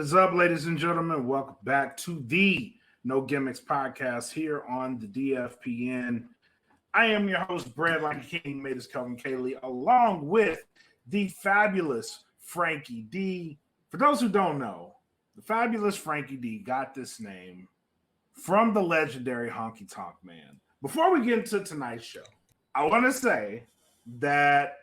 is up, ladies and gentlemen? Welcome back to the No Gimmicks podcast here on the DFPN. I am your host, Brad Like a King, made us Kelvin Cayley, along with the fabulous Frankie D. For those who don't know, the fabulous Frankie D got this name from the legendary Honky Tonk Man. Before we get into tonight's show, I want to say that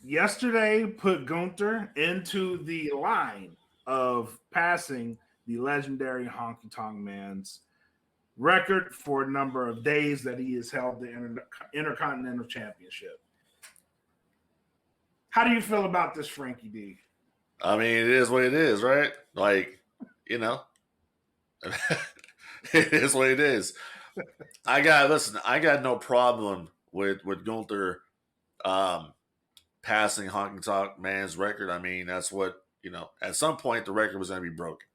yesterday put Gunther into the line of passing the legendary Honky Tonk Man's record for a number of days that he has held the Intercontinental Championship. How do you feel about this, Frankie D? I mean, it is what it is, right? Like, you know, it is what it is. I got no problem with Gunther passing Honky Tonk Man's record. I mean, that's what, at some point the record was going to be broken.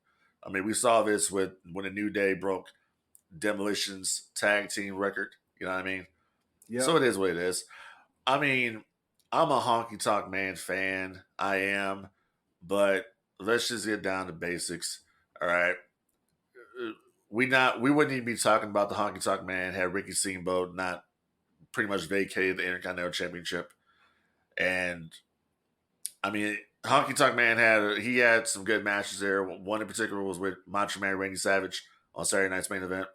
I mean, we saw this when a New Day broke Demolition's tag team record. You know what I mean? Yeah. So it is what it is. I mean, I'm a Honky Tonk Man fan. I am. But let's just get down to basics. All right. We wouldn't even be talking about the Honky Tonk Man had Ricky Steamboat not pretty much vacated the Intercontinental Championship. And I mean, Honky Tonk Man had some good matches there. One in particular was with Macho Man Randy Savage on Saturday Night's Main Event.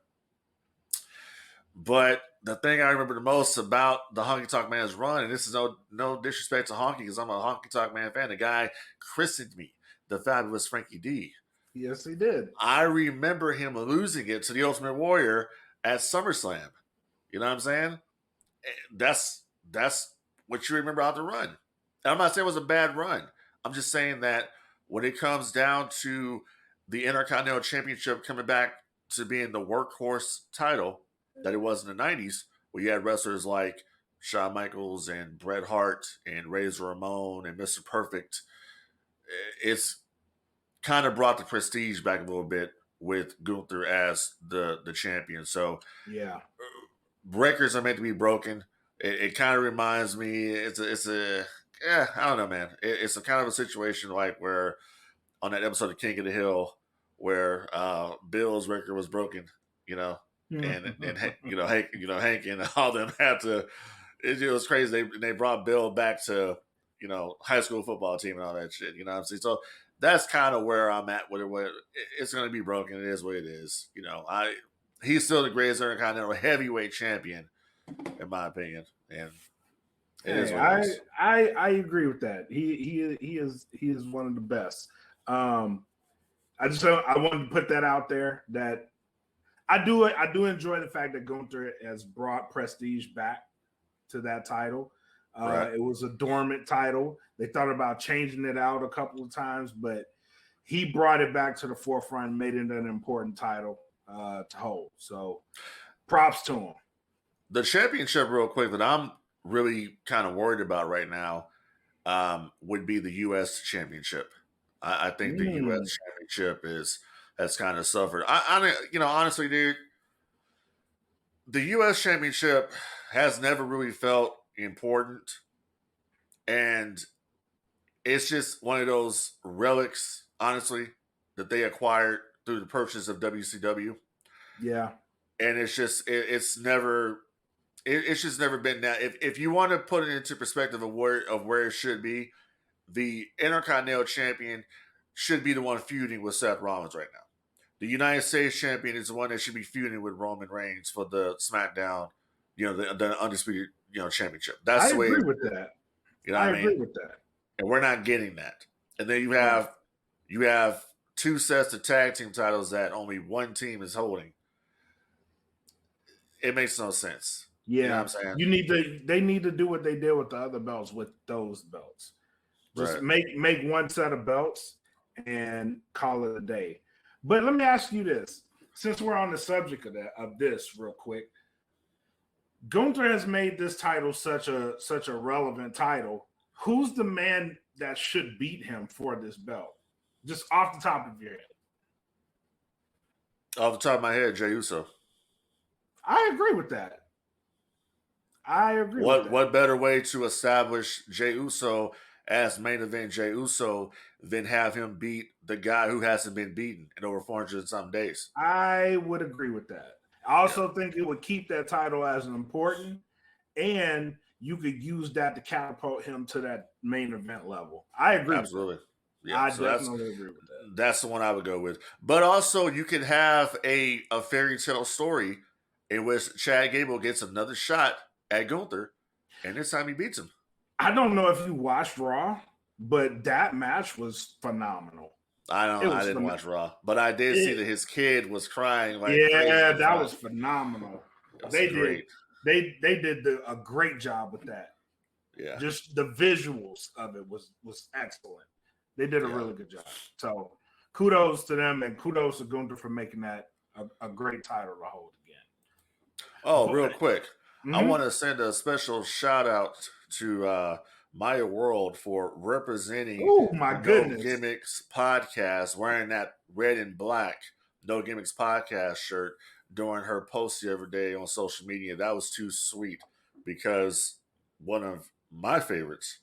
But the thing I remember the most about the Honky Tonk Man's run, and this is no disrespect to Honky because I'm a Honky Tonk Man fan, the guy christened me the fabulous Frankie D. Yes, he did. I remember him losing it to the Ultimate Warrior at SummerSlam. You know what I'm saying? That's what you remember out the run. And I'm not saying it was a bad run. I'm just saying that when it comes down to the Intercontinental Championship coming back to being the workhorse title that it was in the 90s, where you had wrestlers like Shawn Michaels and Bret Hart and Razor Ramon and Mr. Perfect, it's kind of brought the prestige back a little bit with Gunther as the champion. So yeah, records are meant to be broken. It kind of reminds me, I don't know, man. It's a kind of a situation like where on that episode of King of the Hill where Bill's record was broken, and Hank and all them had to. It was crazy. They brought Bill back to high school football team and all that shit. You know what I'm saying? So that's kind of where I'm at with it. It's going to be broken. It is what it is. He's still the greatest Intercontinental heavyweight champion, in my opinion, and I agree with that. He is one of the best. I wanted to put that out there that I do enjoy the fact that Gunther has brought prestige back to that title. Right. It was a dormant title. They thought about changing it out a couple of times, but he brought it back to the forefront and made it an important title to hold. So props to him. The championship, real quick, that I'm really kind of worried about right now would be the U.S. championship. I think the U.S. championship has kind of suffered. Honestly, dude, the U.S. championship has never really felt important, and it's just one of those relics, honestly, that they acquired through the purchase of WCW. Yeah, and it's just it's just never been that. If you want to put it into perspective of where it should be, the Intercontinental Champion should be the one feuding with Seth Rollins right now. The United States Champion is the one that should be feuding with Roman Reigns for the SmackDown, the undisputed, championship. That's the way. I agree with that. I agree with that. And we're not getting that. And then you have two sets of tag team titles that only one team is holding. It makes no sense. Yeah, you know what I'm saying? They need to do what they did with the other belts with those belts. Just make one set of belts and call it a day. But let me ask you this, since we're on the subject of this real quick. Gunther has made this title such a relevant title. Who's the man that should beat him for this belt? Just off the top of your head. Off the top of my head, Jey Uso. I agree with that. What better way to establish Jey Uso as main event Jey Uso than have him beat the guy who hasn't been beaten in over 400 and some days. I would agree with that. I Yeah. also think it would keep that title as an important, and you could use that to catapult him to that main event level. I agree Absolutely. with that. Yeah. I So definitely agree with that. that's the one I would go with. But also, you can have a fairy tale story in which Chad Gable gets another shot at Gunther, and this time he beats him. I don't know if you watched Raw, but that match was phenomenal. I didn't watch Raw, but I did see that his kid was crying like crazy. Yeah, that was phenomenal. They great. did they did a great job with that. Yeah. Just the visuals of it was excellent. They did a really good job. So kudos to them, and kudos to Gunther for making that a great title to hold again. Oh, real quick. I want to send a special shout out to Maya World for representing No Gimmicks podcast, wearing that red and black No Gimmicks podcast shirt during her post the other day on social media. That was too sweet because one of my favorites,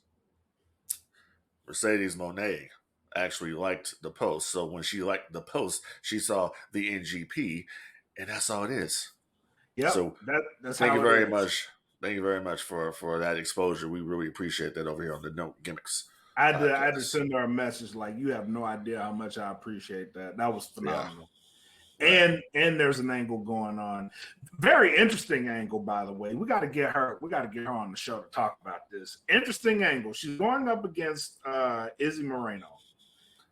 Mercedes Moné, actually liked the post. So when she liked the post, she saw the NGP, and that's all it is. Yeah. So that's thank you very much. Thank you very much for that exposure. We really appreciate that over here on the No Gimmicks. I had to send her a message like, you have no idea how much I appreciate that. That was phenomenal. Yeah. And there's an angle going on. Very interesting angle, by the way. We got to get her on the show to talk about this. Interesting angle. She's going up against Izzy Moreno.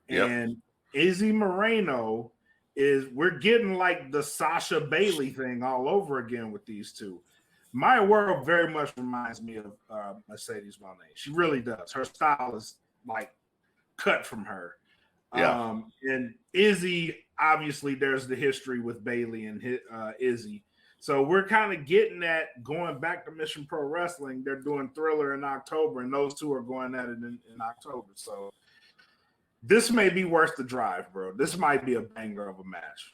And Izzy Moreno we're getting like the Sasha Bailey thing all over again with these two. Maya World very much reminds me of Mercedes Moné. She really does. Her style is like cut from her. Yeah. And Izzy, obviously, there's the history with Bailey and Izzy. So we're kind of getting that going back to Mission Pro Wrestling. They're doing Thriller in October, and those two are going at it in October. So this may be worth the drive, bro. This might be a banger of a match.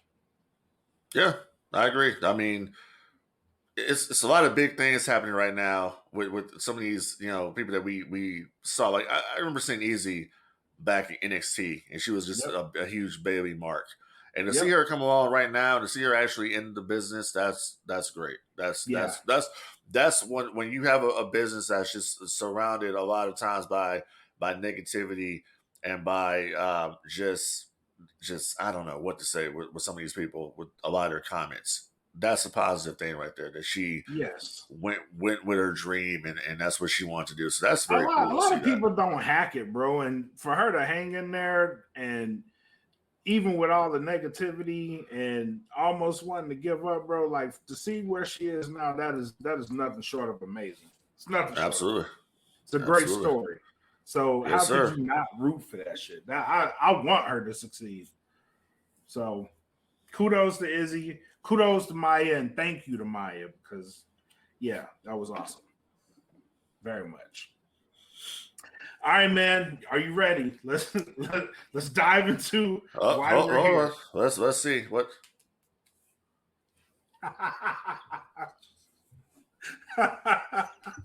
Yeah, I agree. I mean, it's a lot of big things happening right now with some of these, people that we saw. Like I remember seeing Izzy back in NXT, and she was just a huge Bailey mark. And to see her come along right now, to see her actually in the business, that's great. That's when you have a business that's just surrounded a lot of times by negativity and by just I don't know what to say with some of these people with a lot of their comments. That's a positive thing right there, that she went with her dream and that's what she wanted to do. So that's very cool. A lot of people don't hack it, bro. And for her to hang in there, and even with all the negativity and almost wanting to give up, bro, like to see where she is now, that is nothing short of amazing. It's nothing short. Absolutely. It's a great story. So how could you not root for that shit? I want her to succeed. So kudos to Izzy. Kudos to Maya, and thank you to Maya, because, that was awesome. Very much. All right, man. Are you ready? Let's dive into why we're here. Let's see what.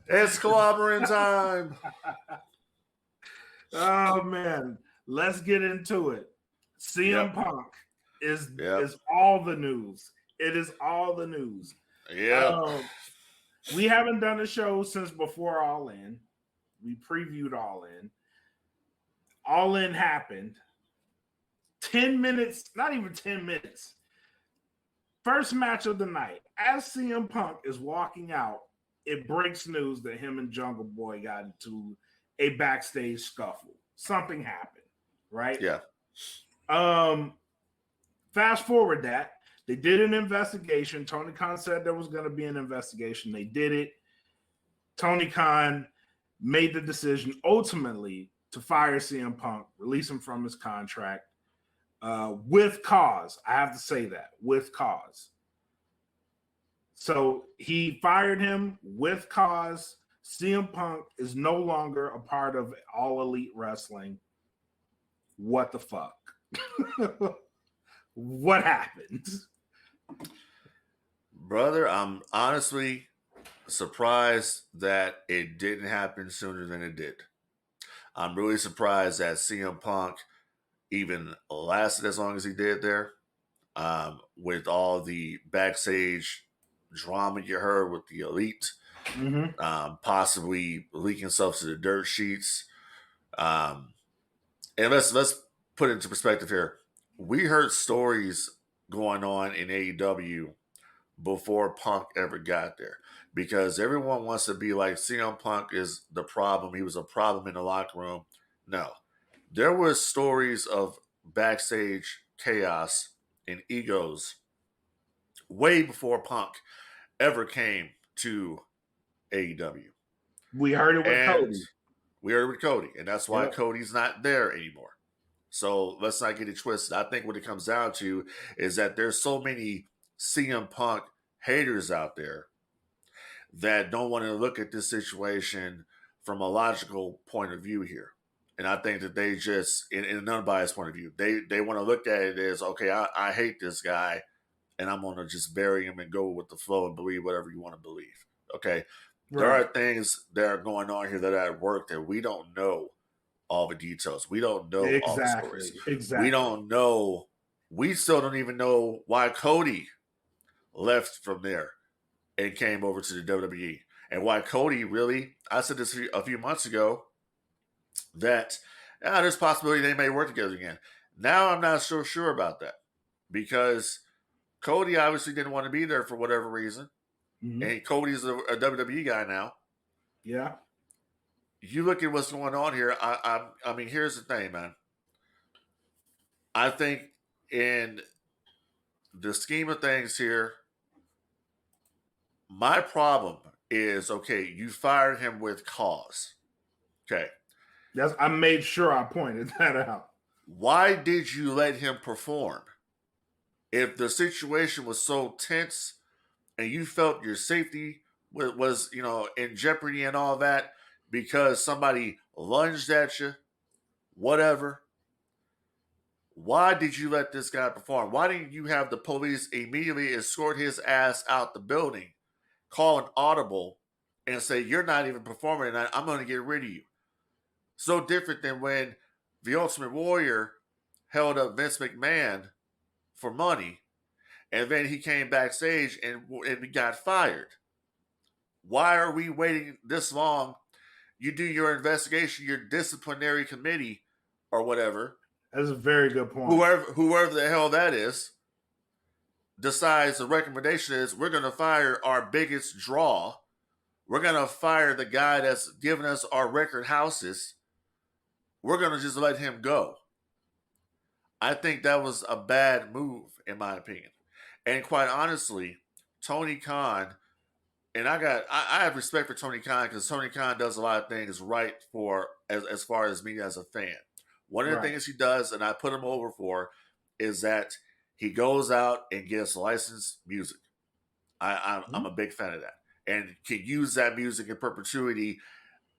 It's clobbering time. Oh man, let's get into it. CM Punk is all the news. It is all the news. Yeah. We haven't done a show since before All In. We previewed All In. All In happened. 10 minutes, not even 10 minutes. First match of the night. As CM Punk is walking out, it breaks news that him and Jungle Boy got into a backstage scuffle. Something happened, right? Yeah. Fast forward that. They did an investigation. Tony Khan said there was going to be an investigation. They did it. Tony Khan made the decision ultimately to fire CM Punk, release him from his contract with cause. I have to say that, with cause. So he fired him with cause. CM Punk is no longer a part of All Elite Wrestling. What the fuck? What happened? Brother, I'm honestly surprised that it didn't happen sooner than it did. I'm really surprised that CM Punk even lasted as long as he did there. With all the backstage drama you heard with the Elite, Mm-hmm. possibly leaking stuff to the dirt sheets. Um, and let's put it into perspective here. We heard stories going on in AEW before Punk ever got there. Because everyone wants to be like CM Punk is the problem. He was a problem in the locker room. No. There were stories of backstage chaos and egos way before Punk ever came to AEW. We heard it with And Cody. we heard with Cody, and that's why Yep. Cody's not there anymore. So let's not get it twisted. I think what it comes down to is that there's so many CM Punk haters out there that don't want to look at this situation from a logical point of view here. And I think that they just, in an unbiased point of view, they want to look at it as, okay, I hate this guy, and I'm going to just bury him and go with the flow and believe whatever you want to believe. Okay. There Right. are things that are going on here that are at work that we don't know all the details. We don't know all the stories. Exactly. We don't know. We still don't even know why Cody left from there and came over to the WWE. And why Cody really, I said this a few months ago, that there's possibility they may work together again. Now I'm not so sure about that because Cody obviously didn't want to be there for whatever reason. Mm-hmm. And Cody's a WWE guy now. Yeah. You look at what's going on here. I mean, here's the thing, man. I think in the scheme of things here, my problem is, okay, you fired him with cause. Okay. I made sure I pointed that out. Why did you let him perform? If the situation was so tense and you felt your safety was in jeopardy and all that because somebody lunged at you, whatever, why did you let this guy perform? Why didn't you have the police immediately escort his ass out the building, call an audible, and say, you're not even performing tonight, I'm going to get rid of you? So different than when the Ultimate Warrior held up Vince McMahon for money, and then he came backstage and got fired. Why are we waiting this long? You do your investigation, your disciplinary committee or whatever. That's a very good point. Whoever the hell that is decides the recommendation is we're going to fire our biggest draw. We're going to fire the guy that's giving us our record houses. We're going to just let him go. I think that was a bad move, in my opinion. And quite honestly, Tony Khan, and I have respect for Tony Khan because Tony Khan does a lot of things right for as far as me as a fan. One of the things he does, and I put him over for, is that he goes out and gets licensed music. I'm a big fan of that. And can use that music in perpetuity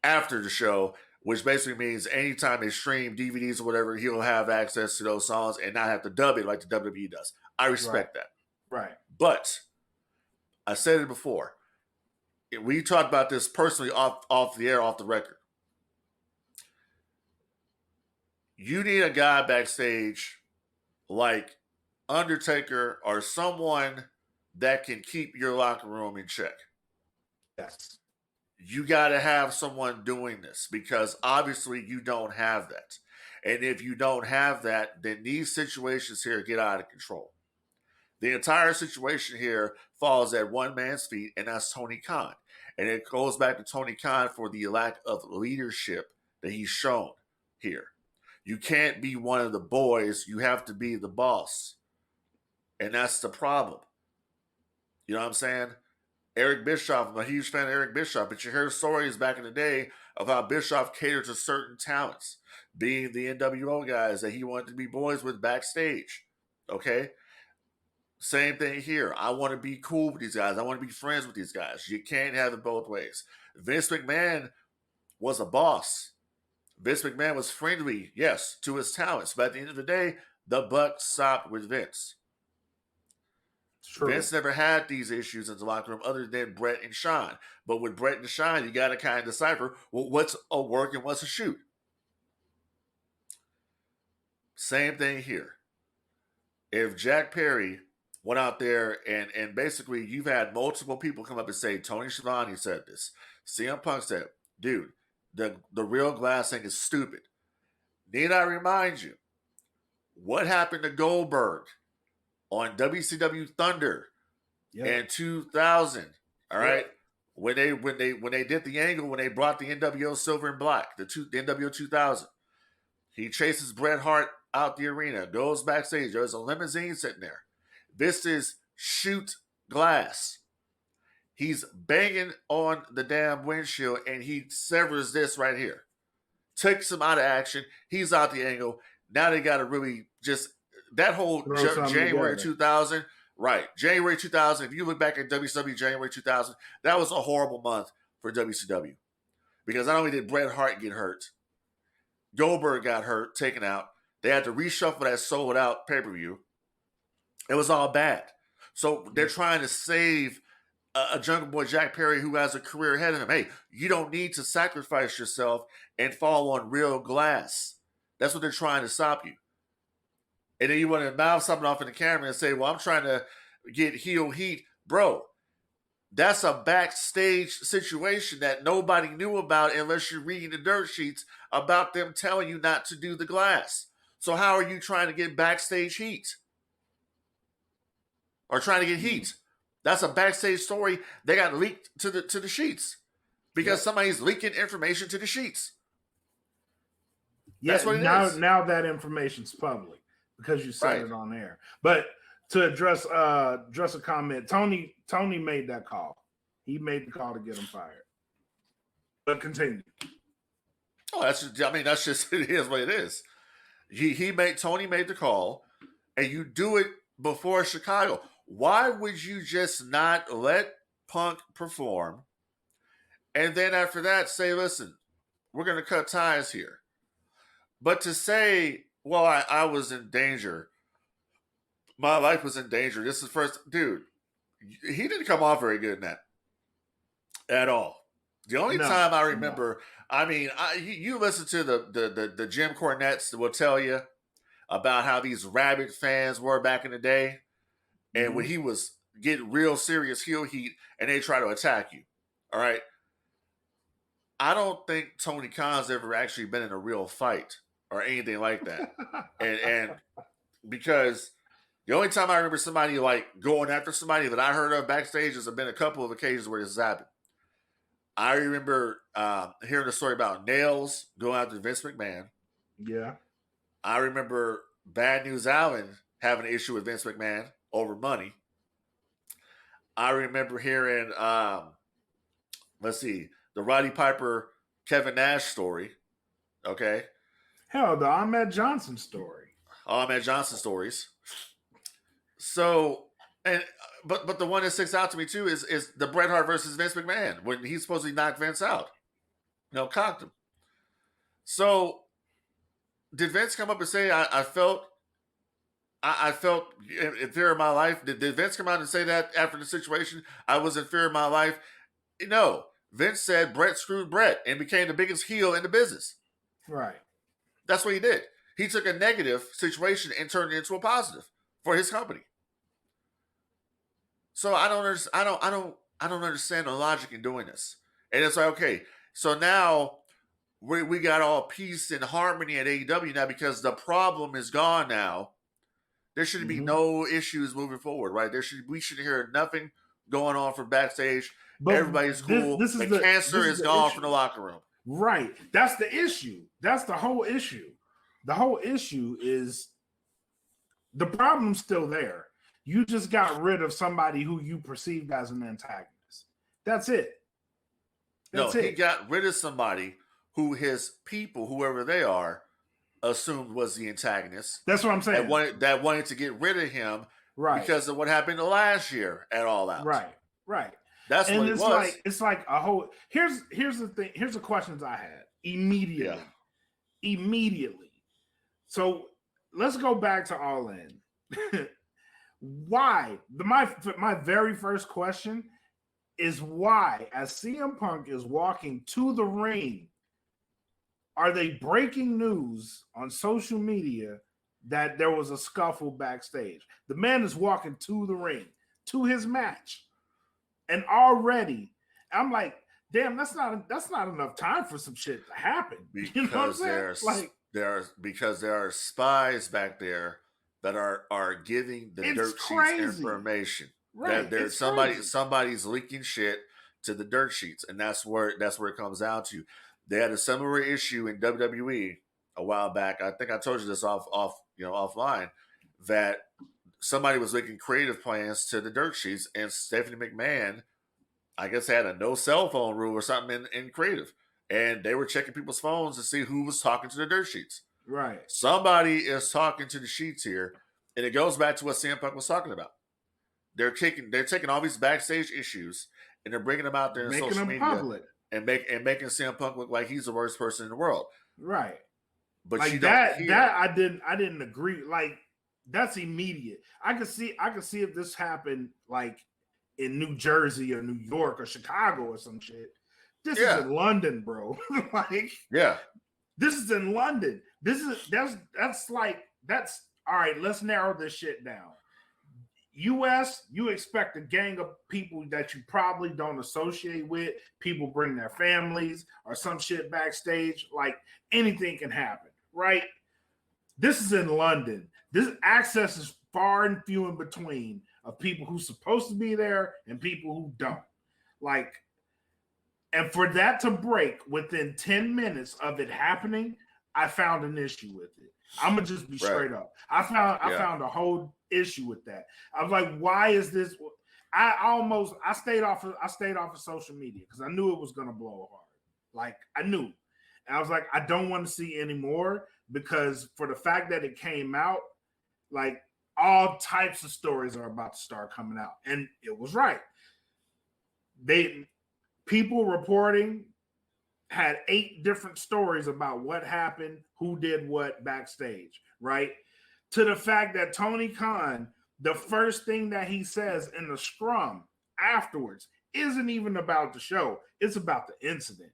after the show, which basically means anytime they stream DVDs or whatever, he'll have access to those songs and not have to dub it like the WWE does. I respect that. Right. But I said it before. We talked about this personally off the air, off the record. You need a guy backstage like Undertaker or someone that can keep your locker room in check. Yes. You got to have someone doing this because obviously you don't have that. And if you don't have that, then these situations here get out of control. The entire situation here falls at one man's feet, and that's Tony Khan. And it goes back to Tony Khan for the lack of leadership that he's shown here. You can't be one of the boys. You have to be the boss. And that's the problem. You know what I'm saying? Eric Bischoff, I'm a huge fan of Eric Bischoff, but you heard stories back in the day of how Bischoff catered to certain talents, being the NWO guys that he wanted to be boys with backstage. Okay? Same thing here. I want to be cool with these guys. I want to be friends with these guys. You can't have it both ways. Vince McMahon was a boss. Vince McMahon was friendly, yes, to his talents. But at the end of the day, the buck stopped with Vince. True. Vince never had these issues in the locker room other than Brett and Sean. But with Brett and Sean, you got to kind of decipher what's a work and what's a shoot. Same thing here. If Jack Perry went out there and basically you've had multiple people come up and say, Tony Schiavone said this. CM Punk said, dude, the real glass thing is stupid. Need I remind you, what happened to Goldberg on WCW Thunder in 2000? All right. When they did the angle, when they brought the NWO Silver and Black, the NWO 2000, he chases Bret Hart out the arena, goes backstage. There's a limousine sitting there. This is shoot glass. He's banging on the damn windshield and he severs this right here. Takes him out of action. He's out the angle. Now they got to really just, that whole January 2000, right, January 2000, if you look back at WCW January 2000, that was a horrible month for WCW. Because not only did Bret Hart get hurt, Goldberg got hurt, taken out. They had to reshuffle that sold out pay-per-view. It was all bad. So they're trying to save a Jungle Boy Jack Perry who has a career ahead of him. Hey, you don't need to sacrifice yourself and fall on real glass. That's what they're trying to stop you. And then you want to mouth something off in the camera and say, well, I'm trying to get heel heat. Bro, that's a backstage situation that nobody knew about unless you're reading the dirt sheets about them telling you not to do the glass. So how are you trying to get backstage heat? Or trying to get heat? That's a backstage story. They got leaked to the sheets because somebody's leaking information to the sheets. That's what it is. Now that information's public because you said it on air. But to address a comment, Tony made that call. He made the call to get him fired. But continue. Oh, that's just it is what it is. Tony made the call, and you do it before Chicago. Why would you just not let Punk perform, and then after that say, listen, we're going to cut ties here? But to say, well, I was in danger. My life was in danger. This is first. Dude, he didn't come off very good in that at all. The only time I remember, you listen to the Jim Cornettes will tell you about how these rabid fans were back in the day. And when he was getting real serious heel heat and they try to attack you. All right. I don't think Tony Khan's ever actually been in a real fight or anything like that. and because the only time I remember somebody like going after somebody that I heard of backstage has been a couple of occasions where this has happened. I remember hearing a story about Nails going after Vince McMahon. Yeah. I remember Bad News Allen having an issue with Vince McMahon over money. I remember hearing, the Roddy Piper, Kevin Nash story. Okay. Hell, the Ahmed Johnson story. Ahmed Johnson stories. So, but the one that sticks out to me too is the Bret Hart versus Vince McMahon when he supposedly knocked Vince out. Cocked him. So, did Vince come up and say, I felt in fear of my life? Did Vince come out and say that after the situation? I was in fear of my life? No. Vince said Bret screwed Bret and became the biggest heel in the business. Right. That's what he did. He took a negative situation and turned it into a positive for his company. So I don't understand the logic in doing this. And it's like, okay, so now we got all peace and harmony at AEW now because the problem is gone now. There should be no issues moving forward, right? We should hear nothing going on from backstage. But everybody's cool. The cancer is gone from the locker room. Right. That's the issue. That's the whole issue. The whole issue is the problem's still there. You just got rid of somebody who you perceived as an antagonist. That's it. He got rid of somebody who his people, whoever they are, assumed was the antagonist. That's what I'm saying. That wanted to get rid of him because of what happened last year at All Out. Right. That's what it was. It's like a whole. Here's the thing. Here's the questions I had immediately. Yeah. Immediately. So let's go back to All In. Why? My very first question is why, as CM Punk is walking to the ring, are they breaking news on social media that there was a scuffle backstage. The man is walking to the ring, to his match. And already, I'm like, damn, that's not enough time for some shit to happen. Because you know what I'm saying? Because there are spies back there that are giving the dirt sheets information. Right. There's somebody's leaking shit to the dirt sheets, and that's where it comes down to. They had a similar issue in WWE a while back. I think I told you this offline, that somebody was making creative plans to the dirt sheets, and Stephanie McMahon, I guess, had a no cell phone rule or something in creative, and they were checking people's phones to see who was talking to the dirt sheets. Right. Somebody is talking to the sheets here, and it goes back to what CM Punk was talking about. They're taking all these backstage issues and they're bringing them out there in social media public. and making CM Punk look like he's the worst person in the world. Right. But like you that don't I didn't agree. Like, that's immediate. I could see if this happened like in New Jersey or New York or Chicago or some shit. This is in London, bro. Like, yeah. This is in London. That's all right, let's narrow this shit down. US, you expect a gang of people that you probably don't associate with. People bring their families or some shit backstage. Like, anything can happen, right? This is in London. This access is far and few in between of people who's supposed to be there and people who don't. Like, and for that to break within 10 minutes of it happening, I found an issue with it. I'm gonna just be straight up. I found a whole issue with that. I was like, why is this? I stayed off of social media because I knew it was gonna blow hard. Like, I knew. And I was like, I don't want to see any more, because for the fact that it came out, like, all types of stories are about to start coming out. And it was right. People reporting had 8 different stories about what happened, who did what backstage, right? To the fact that Tony Khan, the first thing that he says in the scrum afterwards isn't even about the show. It's about the incident,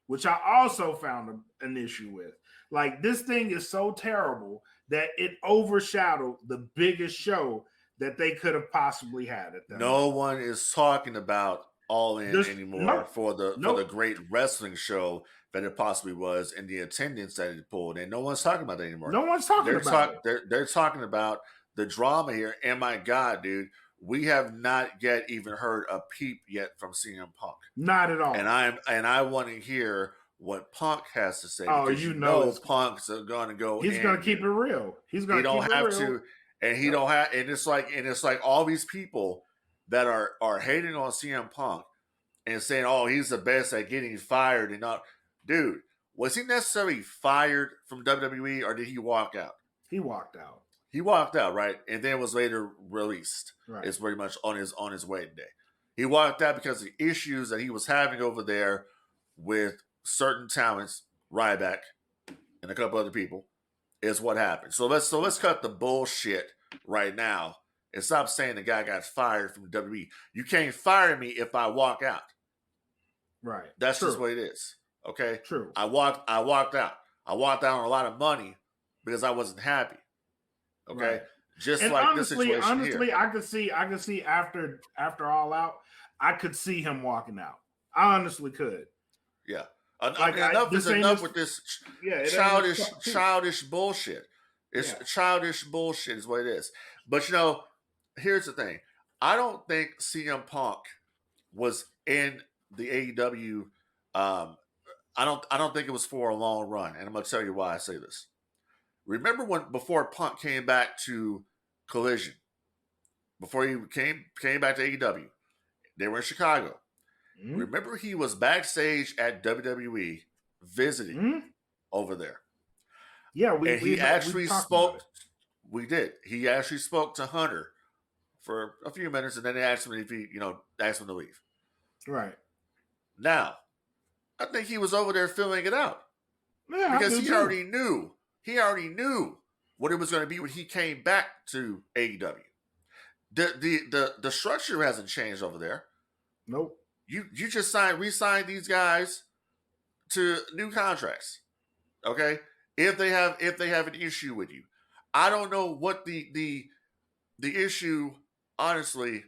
which I also found an issue with. Like, this thing is so terrible that it overshadowed the biggest show that they could have possibly had at that No one is talking about All In anymore for the great wrestling show that it possibly was, and the attendance that it pulled in. No one's talking about that anymore. No one's talking about it. They're talking about the drama here. And my God, dude, we have not yet even heard a peep yet from CM Punk. Not at all. And I want to hear what Punk has to say. Oh, because you know Punk's going to go. He's going to keep it real. He's going to keep it real. He don't have to, and he don't have. And it's like all these people that are hating on CM Punk and saying, "Oh, he's the best at getting fired," and not, dude, was he necessarily fired from WWE, or did he walk out? He walked out. He walked out, right, and then was later released. Right. It's pretty much on his wedding day. He walked out because of the issues that he was having over there with certain talents, Ryback, and a couple other people, is what happened. So let's cut the bullshit right now and stop saying the guy got fired from WWE. You can't fire me if I walk out. Right. That's just what it is. Okay. True. I walked out. I walked out on a lot of money because I wasn't happy. Okay. Right. Just and like honestly, this situation here. I could see after All Out, I could see him walking out. I honestly could. Yeah. Enough is enough with this childish bullshit. It's childish bullshit is what it is. But here's the thing. I don't think CM Punk was in the AEW. I don't think it was for a long run, and I'm gonna tell you why I say this. Remember before Punk came back to Collision, before he came back to AEW, they were in Chicago. Mm-hmm. Remember, he was backstage at WWE visiting over there. Yeah, he actually spoke. We did. He actually spoke to Hunter for a few minutes, and then they asked him if he, asked him to leave. Right. Now, I think he was over there filling it out. Yeah, because he already knew. He already knew what it was going to be when he came back to AEW. The structure hasn't changed over there. Nope. You just re-signed these guys to new contracts. Okay? If they have an issue with you. I don't know what the issue. Honestly,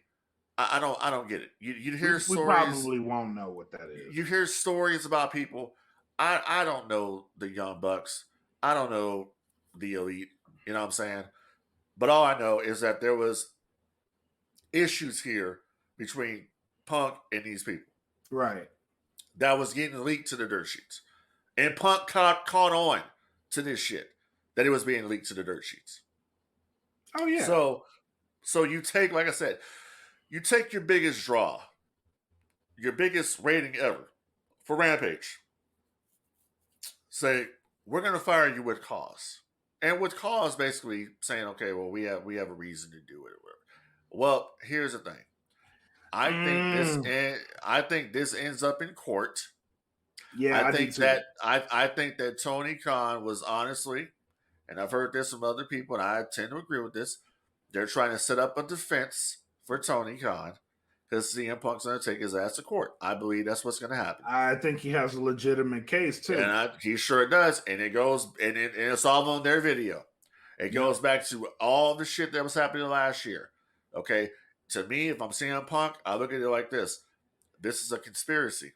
I don't get it. You hear We stories. probably won't know what that is. You hear stories about people. I don't know the Young Bucks. I don't know the Elite. You know what I'm saying? But all I know is that there was issues here between Punk and these people Right. that was getting leaked to the dirt sheets. And Punk caught on to this shit that it was being leaked to the dirt sheets. Oh yeah. So you take, like I said, you take your biggest draw, your biggest rating ever for Rampage. Say, we're gonna fire you with cause. And with cause basically saying, okay, well, we have a reason to do it or whatever. Well, here's the thing. I think this ends up in court. Yeah, I think that Tony Khan was honestly, and I've heard this from other people, and I tend to agree with this. They're trying to set up a defense for Tony Khan because CM Punk's going to take his ass to court. I believe that's what's going to happen. I think he has a legitimate case too, and he sure does. And it goes, and it's all on their video. It goes back to all the shit that was happening last year. Okay, to me, if I'm CM Punk, I look at it like this: this is a conspiracy,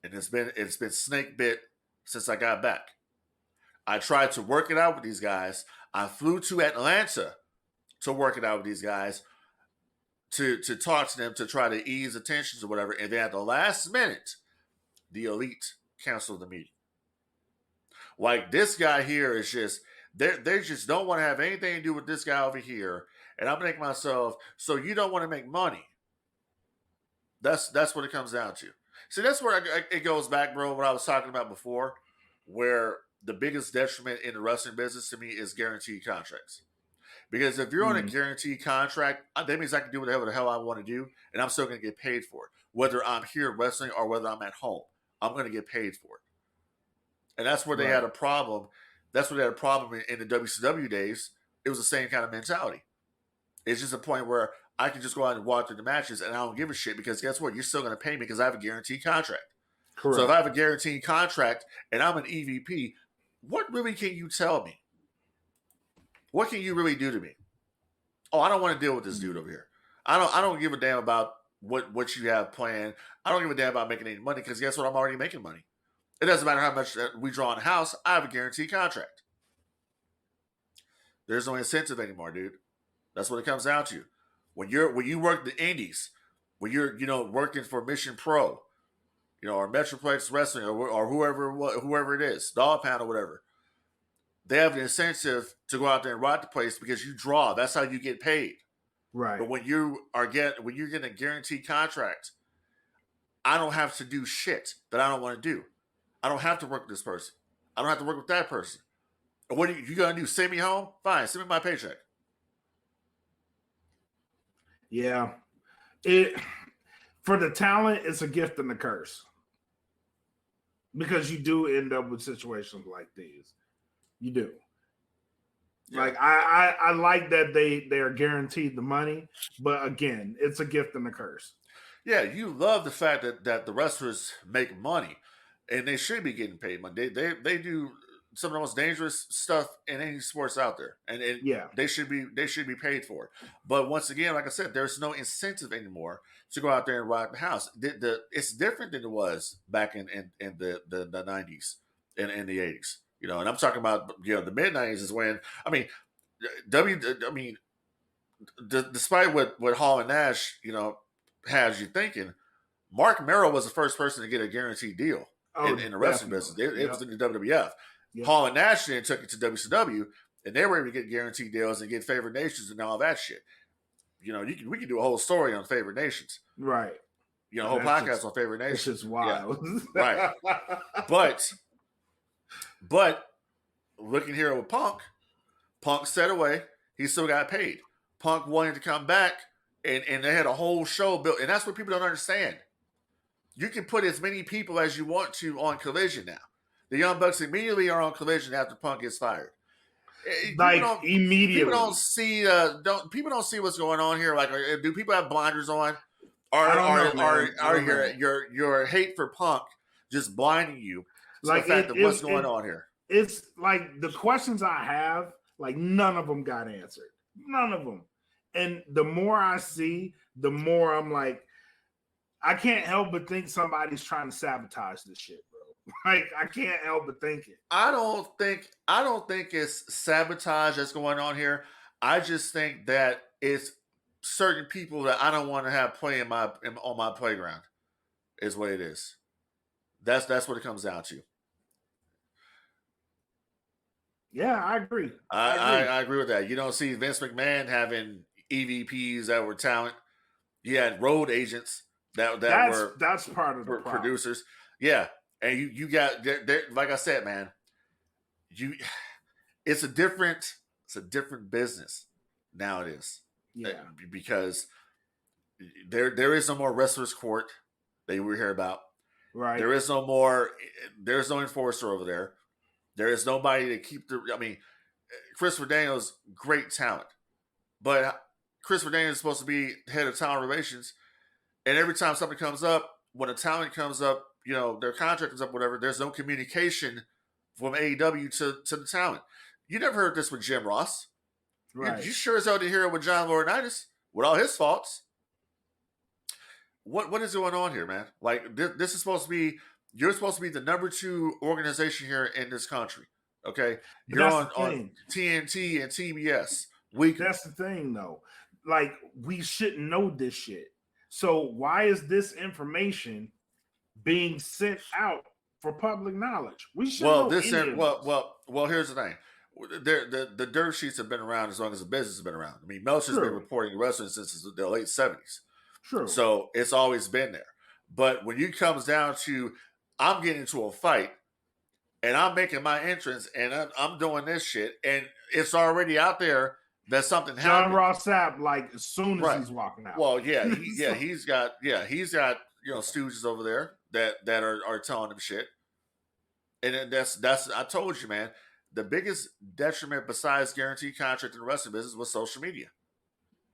and it's been snake bit since I got back. I tried to work it out with these guys. I flew to Atlanta to work it out with these guys, to talk to them, to try to ease the tensions or whatever. And then at the last minute, the Elite canceled the meeting. Like, this guy here is just, they just don't want to have anything to do with this guy over here. And I'm thinking to myself, so you don't want to make money. That's what it comes down to. See, that's where it goes back, bro, what I was talking about before, where the biggest detriment in the wrestling business to me is guaranteed contracts. Because if you're on a guaranteed contract, that means I can do whatever the hell I want to do, and I'm still going to get paid for it. Whether I'm here wrestling or whether I'm at home, I'm going to get paid for it. And that's where they had a problem. That's where they had a problem in the WCW days. It was the same kind of mentality. It's just a point where I can just go out and walk through the matches, and I don't give a shit because guess what? You're still going to pay me because I have a guaranteed contract. Correct. So if I have a guaranteed contract and I'm an EVP, what really can you tell me? What can you really do to me? Oh, I don't want to deal with this dude over here. I don't give a damn about what you have planned. I don't give a damn about making any money because guess what? I'm already making money. It doesn't matter how much we draw in the house. I have a guaranteed contract. There's no incentive anymore, dude. That's what it comes down to. When you work the indies, when you're working for Mission Pro, or Metroplex Wrestling or whoever it is, Dog Pound or whatever, they have an incentive to go out there and rock the place because you draw. That's how you get paid. Right. But when you're getting a guaranteed contract, I don't have to do shit that I don't want to do. I don't have to work with this person. I don't have to work with that person. And what are you gonna do? Send me home? Fine, send me my paycheck. Yeah. For the talent, it's a gift and a curse. Because you do end up with situations like these. You do. Yeah. Like I like that they are guaranteed the money, but again, it's a gift and a curse. Yeah, you love the fact that the wrestlers make money, and they should be getting paid money. They do some of the most dangerous stuff in any sports out there, and they should be paid for it. But once again, like I said, there's no incentive anymore to go out there and rock the house. It's different than it was back in the 90s and in the 80s. And I'm talking about the mid 90s is when despite what Hall and Nash has you thinking, Mark Merrill was the first person to get a guaranteed deal in the wrestling business. It was in the WWF. Yep. Hall and Nash then took it to WCW, and they were able to get guaranteed deals and get favored nations and all that shit. We can do a whole story on favored nations, right? A whole podcast on favored nations. It's just wild, right? But looking here with Punk set away. He still got paid. Punk wanted to come back, and they had a whole show built, and that's what people don't understand. You can put as many people as you want to on Collision now. The Young Bucks immediately are on Collision after Punk gets fired. Like immediately, people don't see. People don't see what's going on here. Like, do people have blinders on? Are your hate for Punk just blinding you to the fact of what's going on here? It's like the questions I have Like none of them got answered. None of them. And the more I see, the more I'm like, I can't help but think somebody's trying to sabotage this shit, bro. Like I can't help but think it. I don't think it's sabotage that's going on here. I just think that it's certain people that I don't want to have play on my playground. Is what it is. That's what it comes down to. Yeah, I agree. I agree with that. You don't see Vince McMahon having EVPs that were talent. You had road agents that were that's part of the problem. Producers. Yeah, and you got like I said, man. It's a different business nowadays. Yeah, because there is no more wrestlers court that we hear about. Right. There's no enforcer over there. There is nobody to keep I mean, Christopher Daniels, great talent. But Christopher Daniels is supposed to be head of talent relations. And every time something comes up, when a talent comes up, their contract is up, whatever, there's no communication from AEW to the talent. You never heard this with Jim Ross. Right. You sure as hell didn't hear it with John Laurinaitis, with all his faults. What is going on here, man? Like this is supposed to be, you're supposed to be the number 2 organization here in this country. Okay, you're on TNT and TBS weekly. That's the thing, though. Like we shouldn't know this shit. So why is this information being sent out for public knowledge? We should know. Well, here's the thing. The dirt sheets have been around as long as the business has been around. I mean, Meltzer's been reporting wrestling since the late 70s. True. So it's always been there. But when it comes down to, I'm getting into a fight and I'm making my entrance and I'm doing this shit and it's already out there that something happened. John Ross Sapp, like as soon as he's walking out. Well, he's got stooges over there that are telling him shit. And then that's I told you, man, the biggest detriment besides guaranteed contract in the wrestling business was social media.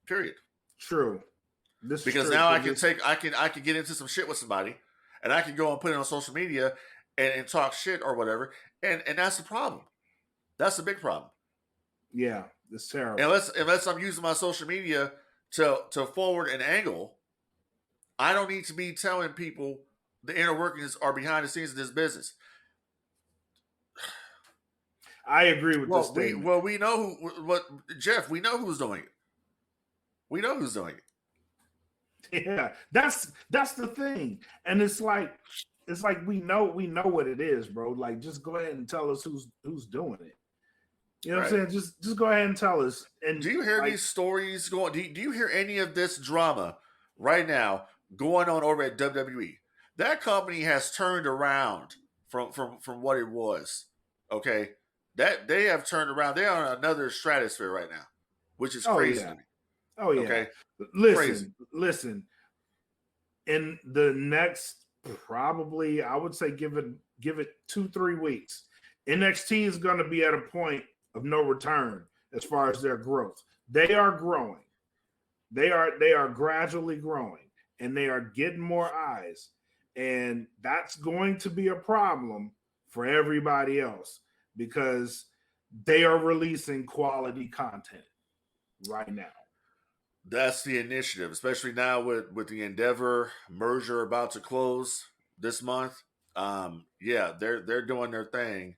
Period. True. Because now I can get into some shit with somebody and I can go and put it on social media and talk shit or whatever. And that's the problem. That's the big problem. Yeah, it's terrible. Unless I'm using my social media to forward an angle, I don't need to be telling people the inner workings are behind the scenes of this business. I agree with this statement. We know Jeff, we know who's doing it. We know who's doing it. Yeah, that's the thing. And it's like we know what it is, bro. Like just go ahead and tell us who's doing it. You know what I'm saying? Just go ahead and tell us. And do you hear these stories going? Do you hear any of this drama right now going on over at WWE? That company has turned around from what it was. Okay, that they have turned around. They're on another stratosphere right now, which is crazy to me. Oh yeah. Okay. Listen. In the next, probably, I would say, give it 2-3 weeks. NXT is going to be at a point of no return as far as their growth. They are growing. They are gradually growing, and they are getting more eyes, and that's going to be a problem for everybody else because they are releasing quality content right now. That's the initiative, especially now with the Endeavor merger about to close this month. They're doing their thing,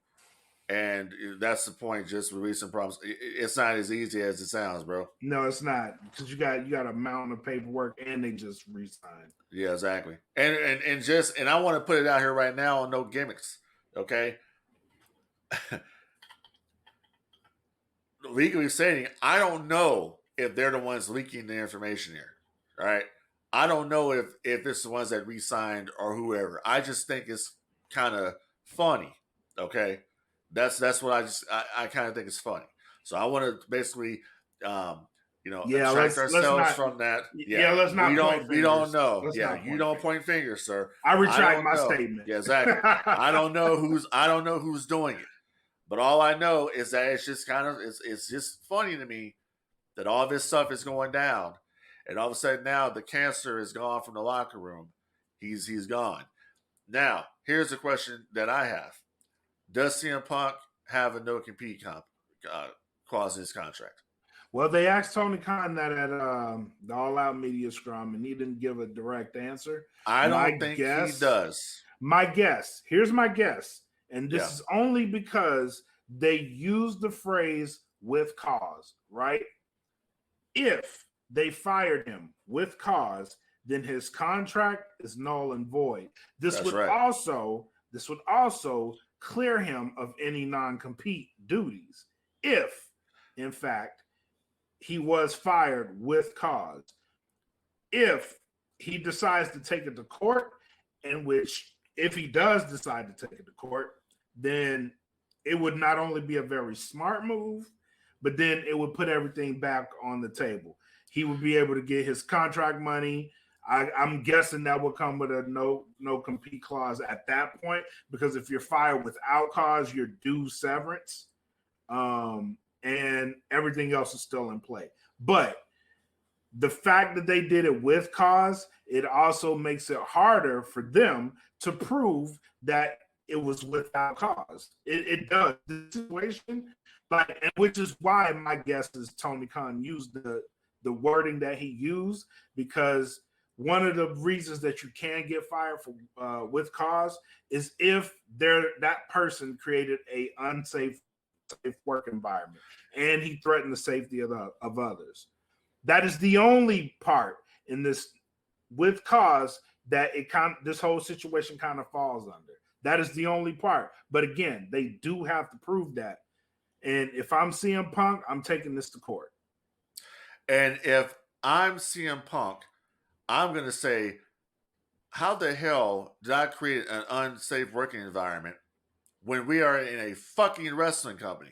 and that's the point. Just releasing problems. It's not as easy as it sounds, bro. No, it's not because you got a mountain of paperwork, and they just re-signed. Yeah, exactly. And I want to put it out here right now on no gimmicks. Okay. Legally stating, I don't know if they're the ones leaking the information here. All right. I don't know if it's the ones that re-signed or whoever. I just think it's kind of funny. Okay. That's what I kind of think is funny. So I want to basically, extract ourselves from that. Yeah, let's not. We don't know. You don't point fingers, sir. I retract my statement. Yeah, exactly. I don't know who's doing it, but all I know is that it's just it's just funny to me that all this stuff is going down, and all of a sudden now the cancer is gone from the locker room. He's gone. Now, here's the question that I have: does CM Punk have a no compete clause in his contract. Well, they asked Tony Khan that at the All Out Media Scrum, and he didn't give a direct answer. I don't think he does. Here's my guess, and this is only because they used the phrase "with cause," right? If they fired him with cause, then his contract is null and void. This would also clear him of any non-compete duties if, in fact, he was fired with cause. If he decides to take it to court, in which if he does decide to take it to court, then it would not only be a very smart move, but then it would put everything back on the table. He would be able to get his contract money. I'm guessing that will come with a no compete clause at that point, because if you're fired without cause, you're due severance, and everything else is still in play. But the fact that they did it with cause, it also makes it harder for them to prove that it was without cause. It does. The situation, and which is why my guess is Tony Khan used the wording that he used, because one of the reasons that you can get fired for with cause is if that person created a unsafe work environment and he threatened the safety of others. That is the only part in this with cause that this whole situation kind of falls under. That is the only part. But again, they do have to prove that. And if I'm CM Punk, I'm taking this to court. And if I'm CM Punk, I'm going to say, how the hell did I create an unsafe working environment when we are in a fucking wrestling company?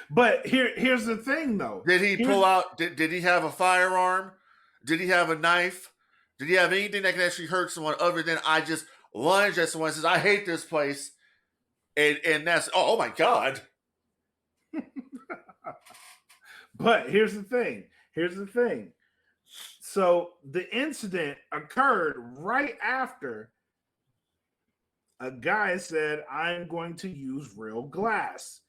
But here's the thing, though. Did he pull out? Did he have a firearm? Did he have a knife? Did he have anything that can actually hurt someone other than I just lunge at someone and says, I hate this place? And that's, oh my God. But here's the thing. So the incident occurred right after a guy said, I'm going to use real glass.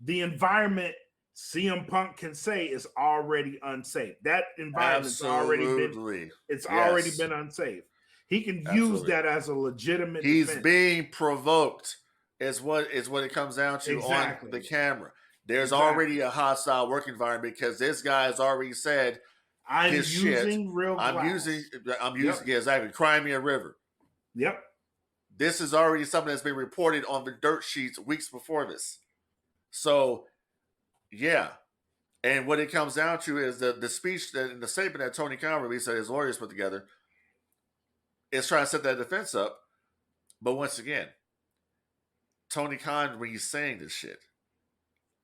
The environment CM Punk can say is already unsafe. That environment's already been unsafe. He can use that as a legitimate defense. Being provoked is what it comes down to on the camera. There's already a hostile work environment because this guy has already said, I'm using real glass. I'm using exactly. Crimea River. Yep. This is already something that's been reported on the dirt sheets weeks before this. So, yeah. And what it comes down to is the speech the statement that Tony Khan released that his lawyers put together is trying to set that defense up. But once again, Tony Khan, when he's saying this shit,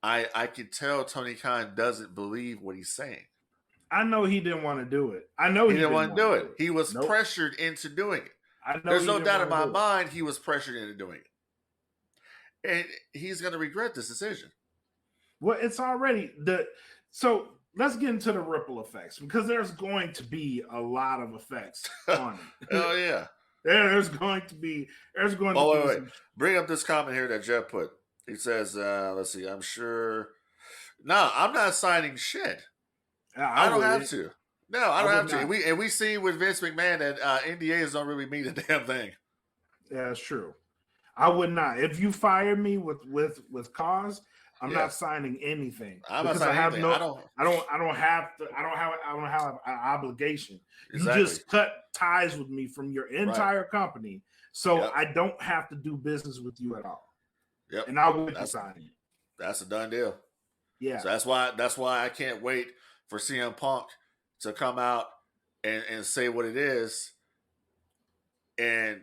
I could tell Tony Khan doesn't believe what he's saying. I know he didn't want to do it. I know he didn't want to do it. He was pressured into doing it. There's no doubt in my mind he was pressured into doing it. And he's going to regret this decision. Well, it's already so let's get into the ripple effects, because there's going to be a lot of effects on it. Oh yeah. There's going to be. Wait. Bring up this comment here that Jeff put. He says, let's see, I'm sure. No, I'm not signing shit. I don't have to. No, I don't have to. We see with Vince McMahon that NDAs don't really mean a damn thing. Yeah, that's true. I would not. If you fire me with cause, I'm not signing anything. I'm not signing anything. I don't have an obligation. Exactly. You just cut ties with me from your entire company, so I don't have to do business with you at all. Yep. And I wouldn't be signing it. That's a done deal. Yeah. So that's why I can't wait for CM Punk to come out and say what it is. And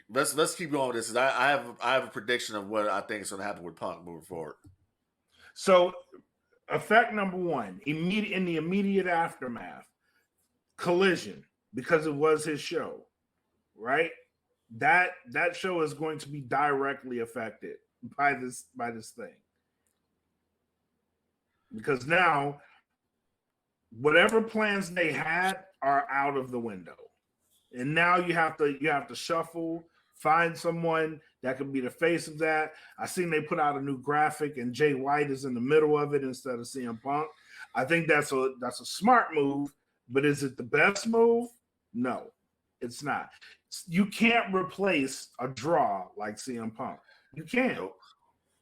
let's keep going with this. I have a prediction of what I think is going to happen with Punk moving forward. So, effect number one, in the immediate aftermath, Collision, because it was his show, right? That show is going to be directly affected by this thing, because now whatever plans they had are out of the window, and now you have to shuffle, find someone that could be the face of that. I seen they put out a new graphic and Jay White is in the middle of it instead of CM Punk. I think that's a smart move, but is it the best move? No, it's not. You can't replace a draw like CM Punk. You can't.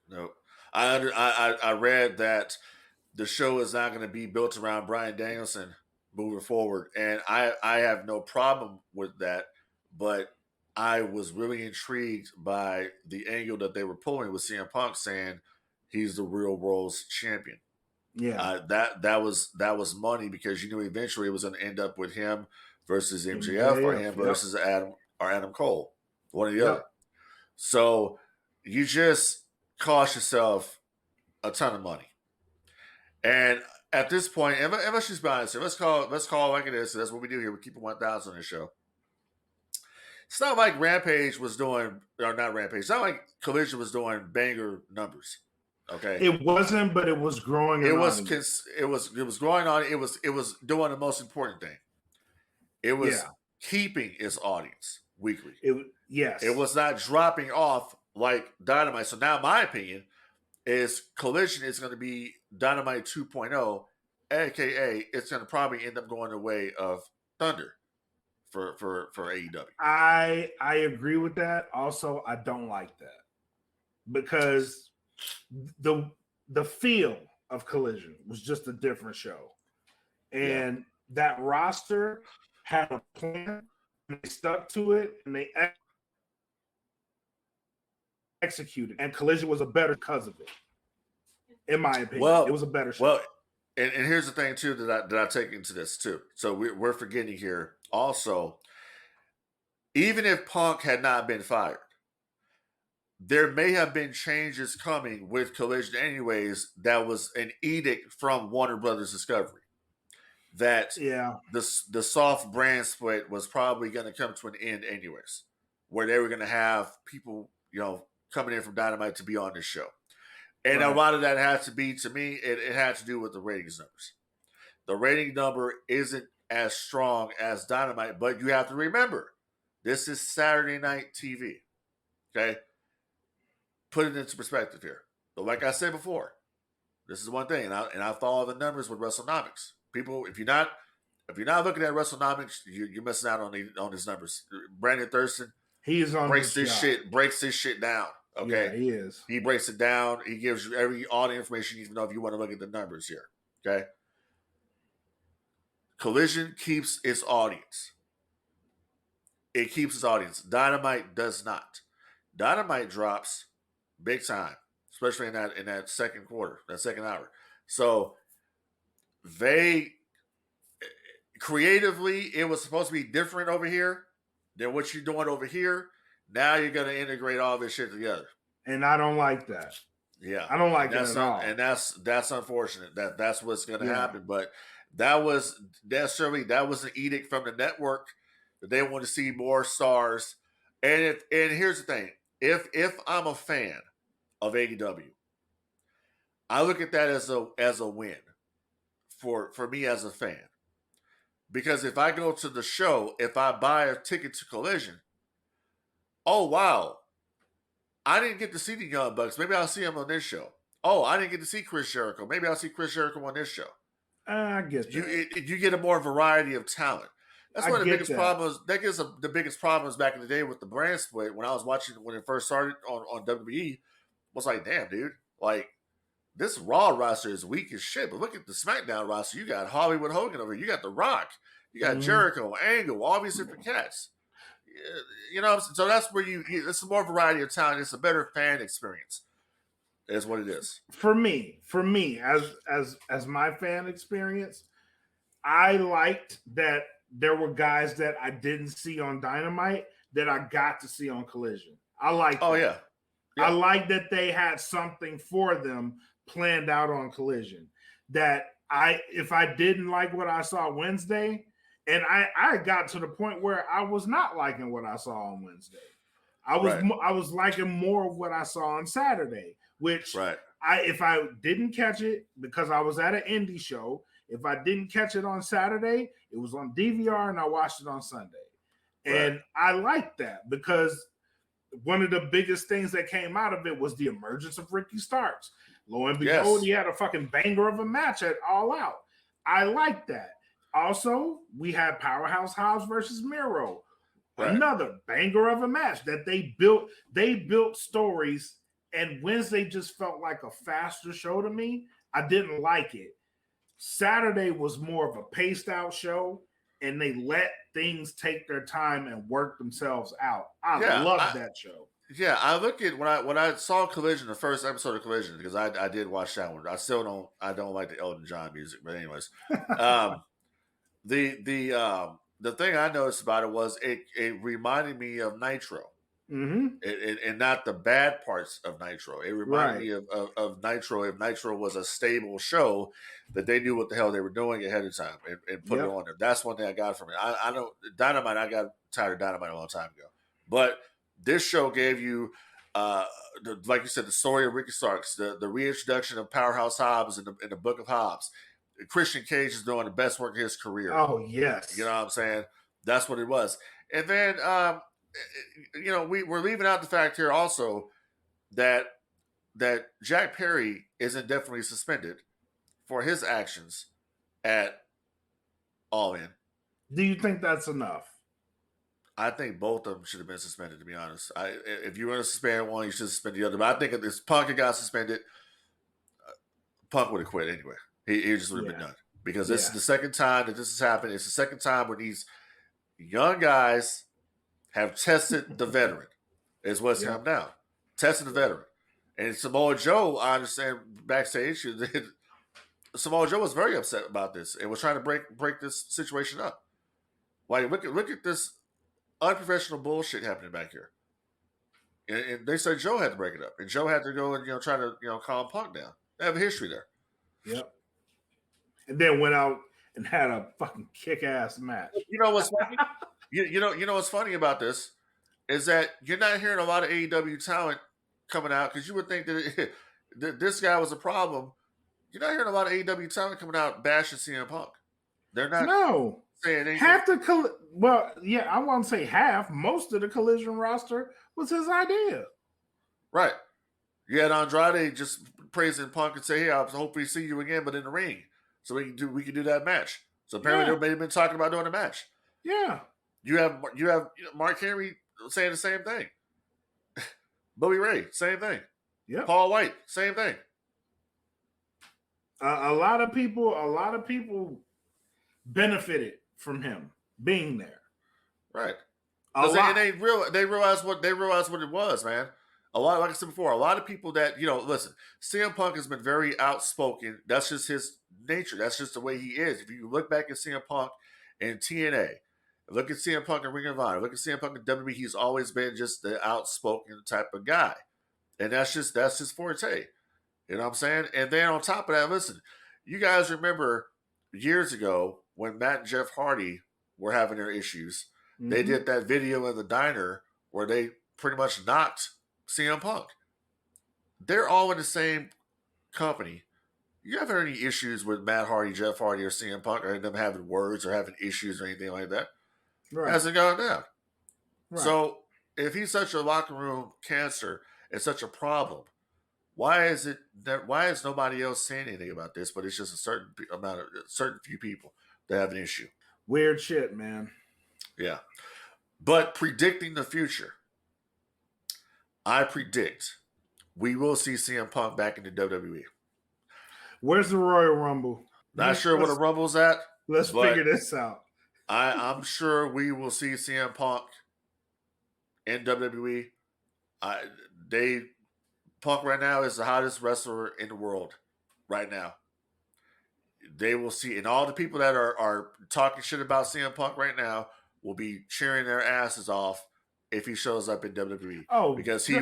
Nope. I read that the show is not going to be built around Bryan Danielson moving forward, and I have no problem with that, but I was really intrigued by the angle that they were pulling with CM Punk saying he's the real world's champion. Yeah, that was money because you knew eventually it was going to end up with him versus MJF or him versus Adam Cole, one or the other. So you just cost yourself a ton of money. And at this point, and let's just be honest here. Let's call it like it is. So that's what we do here. We keep it 1,000 on this show. It's not like Rampage was doing, or not Rampage. It's not like Collision was doing banger numbers. Okay, it wasn't, but it was growing. It was growing on. It was doing the most important thing. It was keeping its audience weekly. It was not dropping off like Dynamite. So now my opinion is Collision is going to be Dynamite 2.0, aka it's going to probably end up going the way of Thunder for AEW. I agree with that. Also, I don't like that because the feel of Collision was just a different show, and that roster had a plan. And they stuck to it, and they executed. And Collision was a better because of it, in my opinion. Well, it was a better show. Well, and here's the thing too that I take into this too. So we're forgetting here also. Even if Punk had not been fired, there may have been changes coming with Collision anyways. That was an edict from Warner Brothers Discovery that the soft brand split was probably going to come to an end anyways, where they were going to have people, coming in from Dynamite to be on this show. And a lot of that has to be, to me, it had to do with the ratings numbers. The rating number isn't as strong as Dynamite, but you have to remember, this is Saturday night TV. Okay? Put it into perspective here. But like I said before, this is one thing, and I follow the numbers with WrestleNomics. People, if you're not looking at WrestleNomics, you're missing out on these numbers. Brandon Thurston, breaks this shit down. Okay, yeah, he is. He breaks it down. He gives you all the information you need to know if you want to look at the numbers here. Okay, Collision keeps its audience. It keeps its audience. Dynamite does not. Dynamite drops big time, especially in that second quarter, that second hour. So they creatively, it was supposed to be different over here than what you're doing over here. Now you're going to integrate all this shit together, and I don't like that. Yeah, I don't like that at all, and that's unfortunate. That's what's going to happen. But that was an edict from the network that they want to see more stars. And here's the thing: if I'm a fan of AEW, I look at that as a win for me as a fan. Because if I go to the show, if I buy a ticket to Collision, oh wow, I didn't get to see the Young Bucks. Maybe I'll see them on this show. Oh, I didn't get to see Chris Jericho. Maybe I'll see Chris Jericho on this show. I get that. You get a more variety of talent. That's one of the biggest problems. That gives the biggest problems back in the day with the brand split. When I was watching when it first started on WWE, was like, damn, dude, like this Raw roster is weak as shit. But look at the SmackDown roster. You got Hollywood Hogan over here. You got The Rock. You got Jericho, Angle, all these different cats. So that's where it's a more variety of talent. It's a better fan experience. Is what it is. For me, as my fan experience, I liked that there were guys that I didn't see on Dynamite that I got to see on Collision. I like. Oh that. Yeah. I like that they had something for them planned out on Collision. That if I didn't like what I saw Wednesday, and I got to the point where I was not liking what I saw on Wednesday. I was liking more of what I saw on Saturday, which if I didn't catch it because I was at an indie show, if I didn't catch it on Saturday, it was on DVR and I watched it on Sunday. And I liked that because one of the biggest things that came out of it was the emergence of Ricky Starks. Lo and behold, Yes. he had a fucking banger of a match at All Out. I like that. Also, we had Powerhouse Hobbs versus Miro. Right. Another banger of a match that they built. They built stories, and Wednesday just felt like a faster show to me. I didn't like it. Saturday was more of a paced out show, and they let things take their time and work themselves out. I loved that show. Yeah, I look at when I saw Collision, the first episode of Collision, because I did watch that one. I still don't like the Elton John music, but anyways, the thing I noticed about it was it reminded me of Nitro, and not the bad parts of Nitro. It reminded me of Nitro. If Nitro was a stable show, that they knew what the hell they were doing ahead of time and put it on there. That's one thing I got from it. I know Dynamite. I got tired of Dynamite a long time ago, but this show gave you, like you said, the story of Ricky Starks, the reintroduction of Powerhouse Hobbs in the Book of Hobbs. Christian Cage is doing the best work of his career. Oh, yes. You know what I'm saying? That's what it was. And then, we're leaving out the fact here also that Jack Perry is indefinitely suspended for his actions at All In. Do you think that's enough? I think both of them should have been suspended, to be honest. If you were to suspend one, you should suspend the other. But I think if this Punk had got suspended, Punk would have quit anyway. He just would have been done. Because this is the second time that this has happened. It's the second time when these young guys have tested the veteran, is what's come down. Tested the veteran. And Samoa Joe, I understand backstage, Samoa Joe was very upset about this and was trying to break this situation up. Like, look at this unprofessional bullshit happening back here. And they said Joe had to break it up. And Joe had to go and try to calm Punk down. They have a history there. Yep. And then went out and had a fucking kick-ass match. You know what's funny? you know what's funny about this is that you're not hearing a lot of AEW talent coming out, because you would think that this guy was a problem. You're not hearing a lot of AEW talent coming out bashing CM Punk. They're not. No. Saying anything. Half the I won't say half. Most of the Collision roster was his idea. Right. You had Andrade just praising Punk and say, "Hey, I hope we see you again, but in the ring, so we can do that match." So apparently they may have been talking about doing a match. Yeah. You have Mark Henry saying the same thing. Bobby Ray, same thing. Yeah. Paul White, same thing. A lot of people benefited from him being there. Right. They realized what it was, man. A lot, like I said before, a lot of people that, listen, CM Punk has been very outspoken. That's just his nature. That's just the way he is. If you look back at CM Punk in TNA, look at CM Punk in Ring of Honor, look at CM Punk in WWE, he's always been just the outspoken type of guy. And that's his forte. You know what I'm saying? And then on top of that, listen, you guys remember years ago when Matt and Jeff Hardy were having their issues, they did that video in the diner where they pretty much knocked CM Punk. They're all in the same company. You have any issues with Matt Hardy, Jeff Hardy, or CM Punk, or them having words or having issues or anything like that? Right. Hasn't gone down. Right. So if he's such a locker room cancer and such a problem, why is nobody else saying anything about this? But it's just a certain few people that have an issue. Weird shit, man. Yeah. But predicting the future, I predict we will see CM Punk back in the WWE. Where's the Royal Rumble? Not sure where the Rumble's at. Let's figure this out. I'm sure we will see CM Punk in WWE. Punk right now is the hottest wrestler in the world right now. They will see, and all the people that are talking shit about CM Punk right now will be cheering their asses off if he shows up in WWE. Oh, because he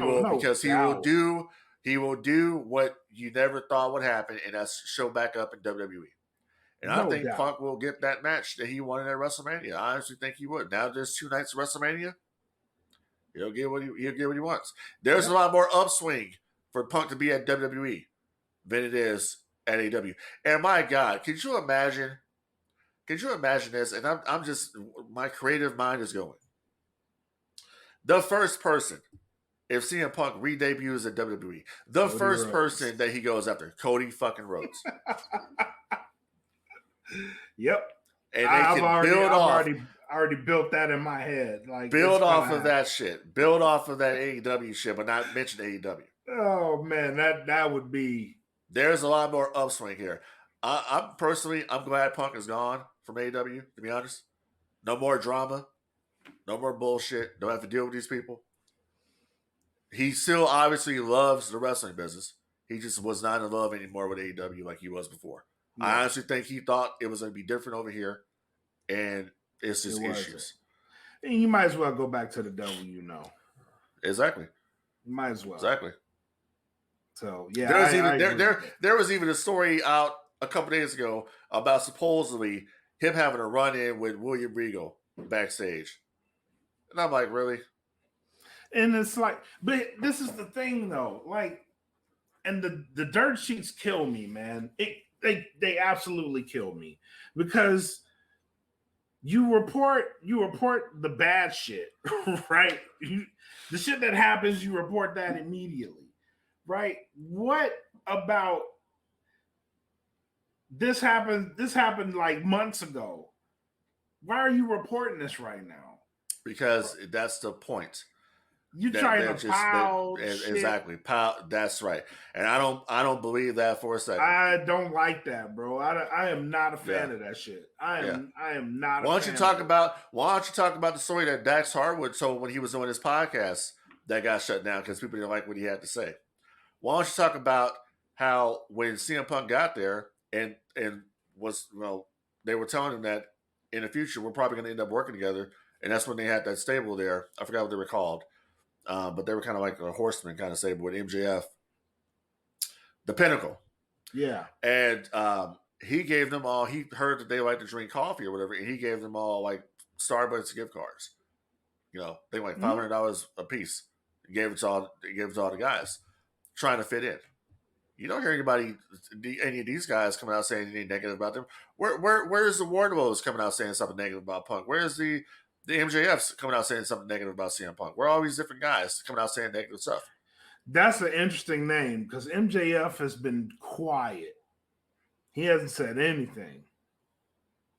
will do what you never thought would happen, and that's show back up in WWE. And I think Punk will get that match that he wanted at WrestleMania. I honestly think he would. Now there's 2 nights of WrestleMania. He'll get what he wants. There's a lot more upswing for Punk to be at WWE than it is at AEW. And my God, could you imagine this? And I'm just, my creative mind is going. The first person if CM Punk re-debuts at WWE? The Cody first Rhodes. person that he goes after, Cody fucking Rhodes. Yep. And they can build off. already built that in my head. Like build off of that shit. Build off of that AEW shit, but not mention AEW. Oh man, that would be. There's a lot more upswing here. I'm glad Punk is gone from AEW. To be honest, no more drama, no more bullshit. Don't have to deal with these people. He still obviously loves the wrestling business. He just was not in love anymore with AEW like he was before. Yeah. I honestly think he thought it was going to be different over here, and it's just issues. And you might as well go back to the devil, Exactly. You might as well. Exactly. So yeah, there was even a story out a couple days ago about supposedly him having a run-in with William Regal backstage, and I'm like, really? And it's like, but this is the thing though, like, and the dirt sheets kill me, man. They absolutely kill me because you report the bad shit, right? The shit that happens, you report that immediately, right? What about this happened? This happened like months ago. Why are you reporting this right now? Because that's the point. You trying to pile exactly pile. That's right, and I don't believe that for a second. I don't like that, bro. I am not a fan of that shit. I am not. Why don't you talk about the story that Dax Harwood told when he was doing his podcast that got shut down because people didn't like what he had to say? Why don't you talk about how when CM Punk got there and was they were telling him that in the future we're probably going to end up working together, and that's when they had that stable there. I forgot what they were called. But they were kind of like a horseman kind of stable with MJF, the Pinnacle. Yeah. And he gave them all, he heard that they like to drink coffee or whatever, and he gave them all like Starbucks gift cards. They were like $500 a piece. He gave it to all the guys trying to fit in. You don't hear any of these guys coming out saying anything negative about them. Where's the Wardlows coming out saying something negative about Punk? Where's the MJF's coming out saying something negative about CM Punk? Where are all these different guys coming out saying negative stuff? That's an interesting name because MJF has been quiet. He hasn't said anything.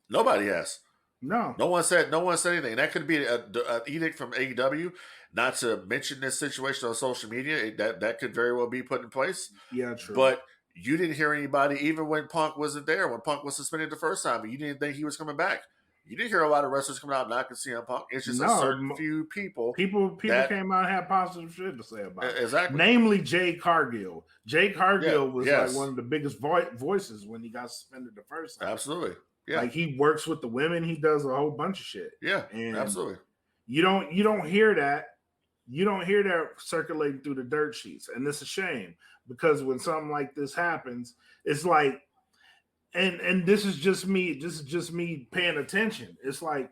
Nobody has. No one said anything. That could be an edict from AEW not to mention this situation on social media. That could very well be put in place. Yeah, true. But you didn't hear anybody, even when Punk wasn't there, when Punk was suspended the first time, and you didn't think he was coming back. You didn't hear a lot of wrestlers coming out knocking CM Punk. It's just a certain few people. People came out and had positive shit to say about it. Exactly. Namely, Jade Cargill. Jade Cargill was like one of the biggest voices when he got suspended the first time. Absolutely. Yeah. Like he works with the women. He does a whole bunch of shit. Yeah. And absolutely. You don't hear that. You don't hear that circulating through the dirt sheets, and it's a shame because when something like this happens, it's like. And this is just me. This is just me paying attention. It's like,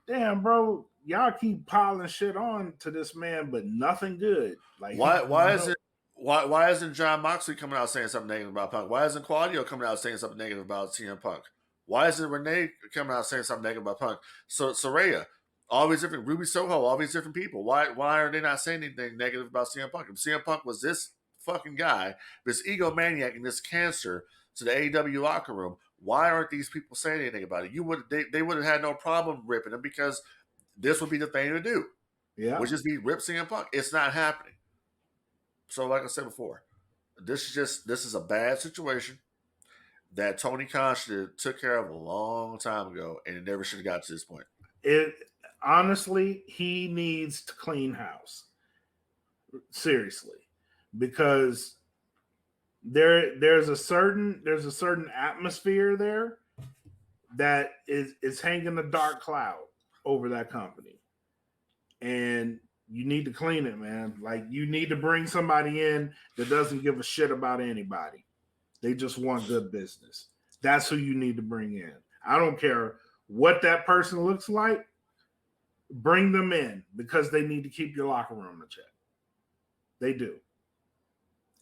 damn, bro, y'all keep piling shit on to this man, but nothing good. Like, why isn't John Moxley coming out saying something negative about Punk? Why isn't Claudio coming out saying something negative about CM Punk? Why isn't Renee coming out saying something negative about Punk? So Saraya, all these different Ruby Soho, all these different people. Why are they not saying anything negative about CM Punk? If CM Punk was this fucking guy, this egomaniac and this cancer to the AEW locker room, why aren't these people saying anything about it? They would have had no problem ripping him because this would be the thing to do. Yeah, would just be rip CM Punk. It's not happening. So, like I said before, this is a bad situation that Tony Khan took care of a long time ago, and it never should have got to this point. Honestly, he needs to clean house. Seriously, because there's a certain atmosphere there that is hanging a dark cloud over that company, and you need to clean it, man. Like, you need to bring somebody in that doesn't give a shit about anybody. They just want good business. That's who you need to bring in. I don't care what that person looks like. Bring them in because they need to keep your locker room in check. They do.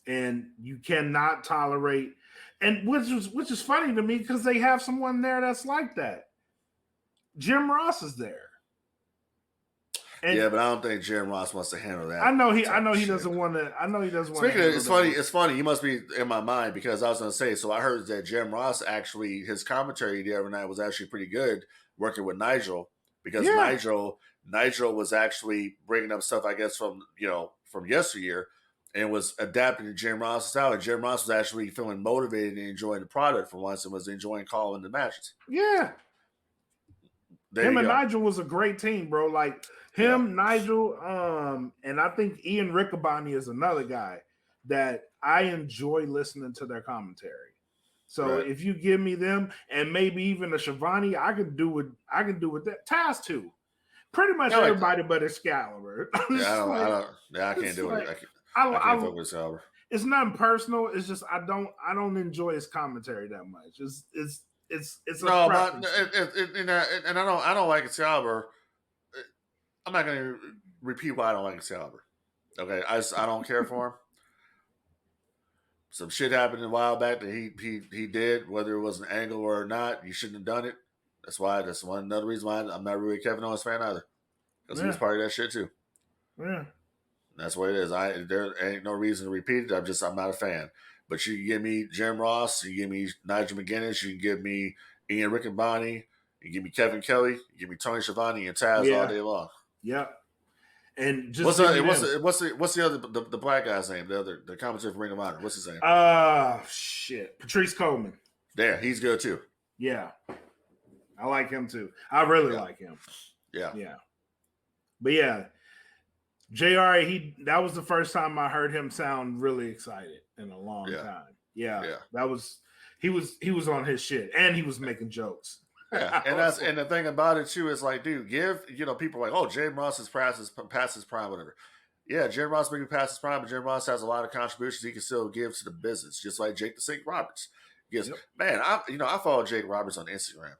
And you cannot tolerate, and which is funny to me because they have someone there that's like that. Jim Ross is there. And yeah, but I don't think Jim Ross wants to handle that. I know he shit. doesn't want to. I know he doesn't want. Speaking of, it's funny. It's funny. You must be in my mind because I was going to say. So I heard that Jim Ross actually his commentary the other night was actually pretty good working with Nigel because Nigel was actually bringing up stuff I guess from yesteryear and was adapting to Jim Ross' style. And Jim Ross was actually feeling motivated and enjoying the product for once and was enjoying calling the matches. Yeah. Him and Nigel was a great team, bro. Like him, Nigel, and I think Ian Riccaboni is another guy that I enjoy listening to their commentary. So if you give me them and maybe even a Shivani, I can do with that. Taz too. Pretty much everybody but Excalibur. I can't do it. I can't fuck with Excalibur. It's nothing personal. It's just I don't enjoy his commentary that much. It's no, but and I don't like Excalibur. I'm not going to repeat why I don't like Excalibur. Okay, I don't care for him. Some shit happened a while back that he did, whether it was an angle or not. You shouldn't have done it. That's another reason why I'm not really a Kevin Owens fan either, because he was part of that shit too. Yeah, that's what it is. There ain't no reason to repeat it. I'm not a fan. But you can give me Jim Ross, you give me Nigel McGuinness, you can give me Ian Riccaboni, you give me Kevin Kelly, you give me Tony Schiavone and Taz all day long. Yep. And just what's the other the black guy's name? The commentator for Ring of Honor. What's his name? Shit. Patrice Coleman. There, he's good too. Yeah. I like him too. I really like him. Yeah. Yeah. But yeah, JR, that was the first time I heard him sound really excited in a long time. Yeah. He was on his shit and he was making jokes. Yeah, and the thing about it too is like, dude, people are like, oh, Jim Ross is past his prime, whatever. Yeah, Jim Ross may be past his prime, but Jim Ross has a lot of contributions he can still give to the business, just like Jake the Snake Roberts. Yes, man, I follow Jake Roberts on Instagram,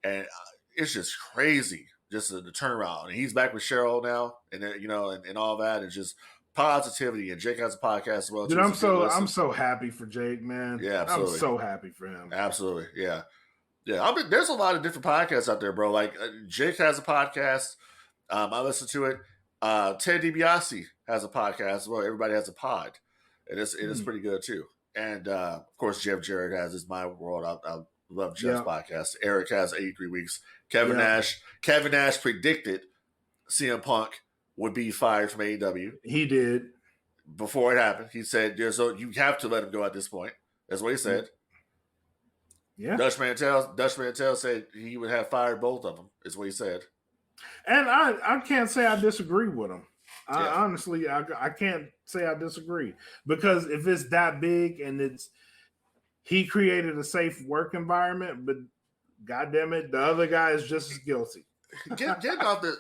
and it's just crazy, just the turnaround. And he's back with Cheryl now, and and all that, and just positivity. And Jake has a podcast as well. Dude, I'm so happy for Jake, man. Yeah, absolutely. I'm so happy for him. Absolutely, yeah. Yeah, there's a lot of different podcasts out there, bro. Like Jake has a podcast. I listen to it. Ted DiBiase has a podcast as well. Everybody has a pod, and it's pretty good too. And of course, Jeff Jarrett has his My World. I love Jeff's podcast. Eric has 83 Weeks. Kevin Nash predicted CM Punk would be fired from AEW. He did before it happened. He said, you have to let him go at this point." That's what he said. Yeah, Dutch Mantel said he would have fired both of them. Is what he said. And I can't say I disagree with him. Honestly, I can't say I disagree, because if it's that big and he created a safe work environment, but goddamn it, the other guy is just as guilty. Getting off the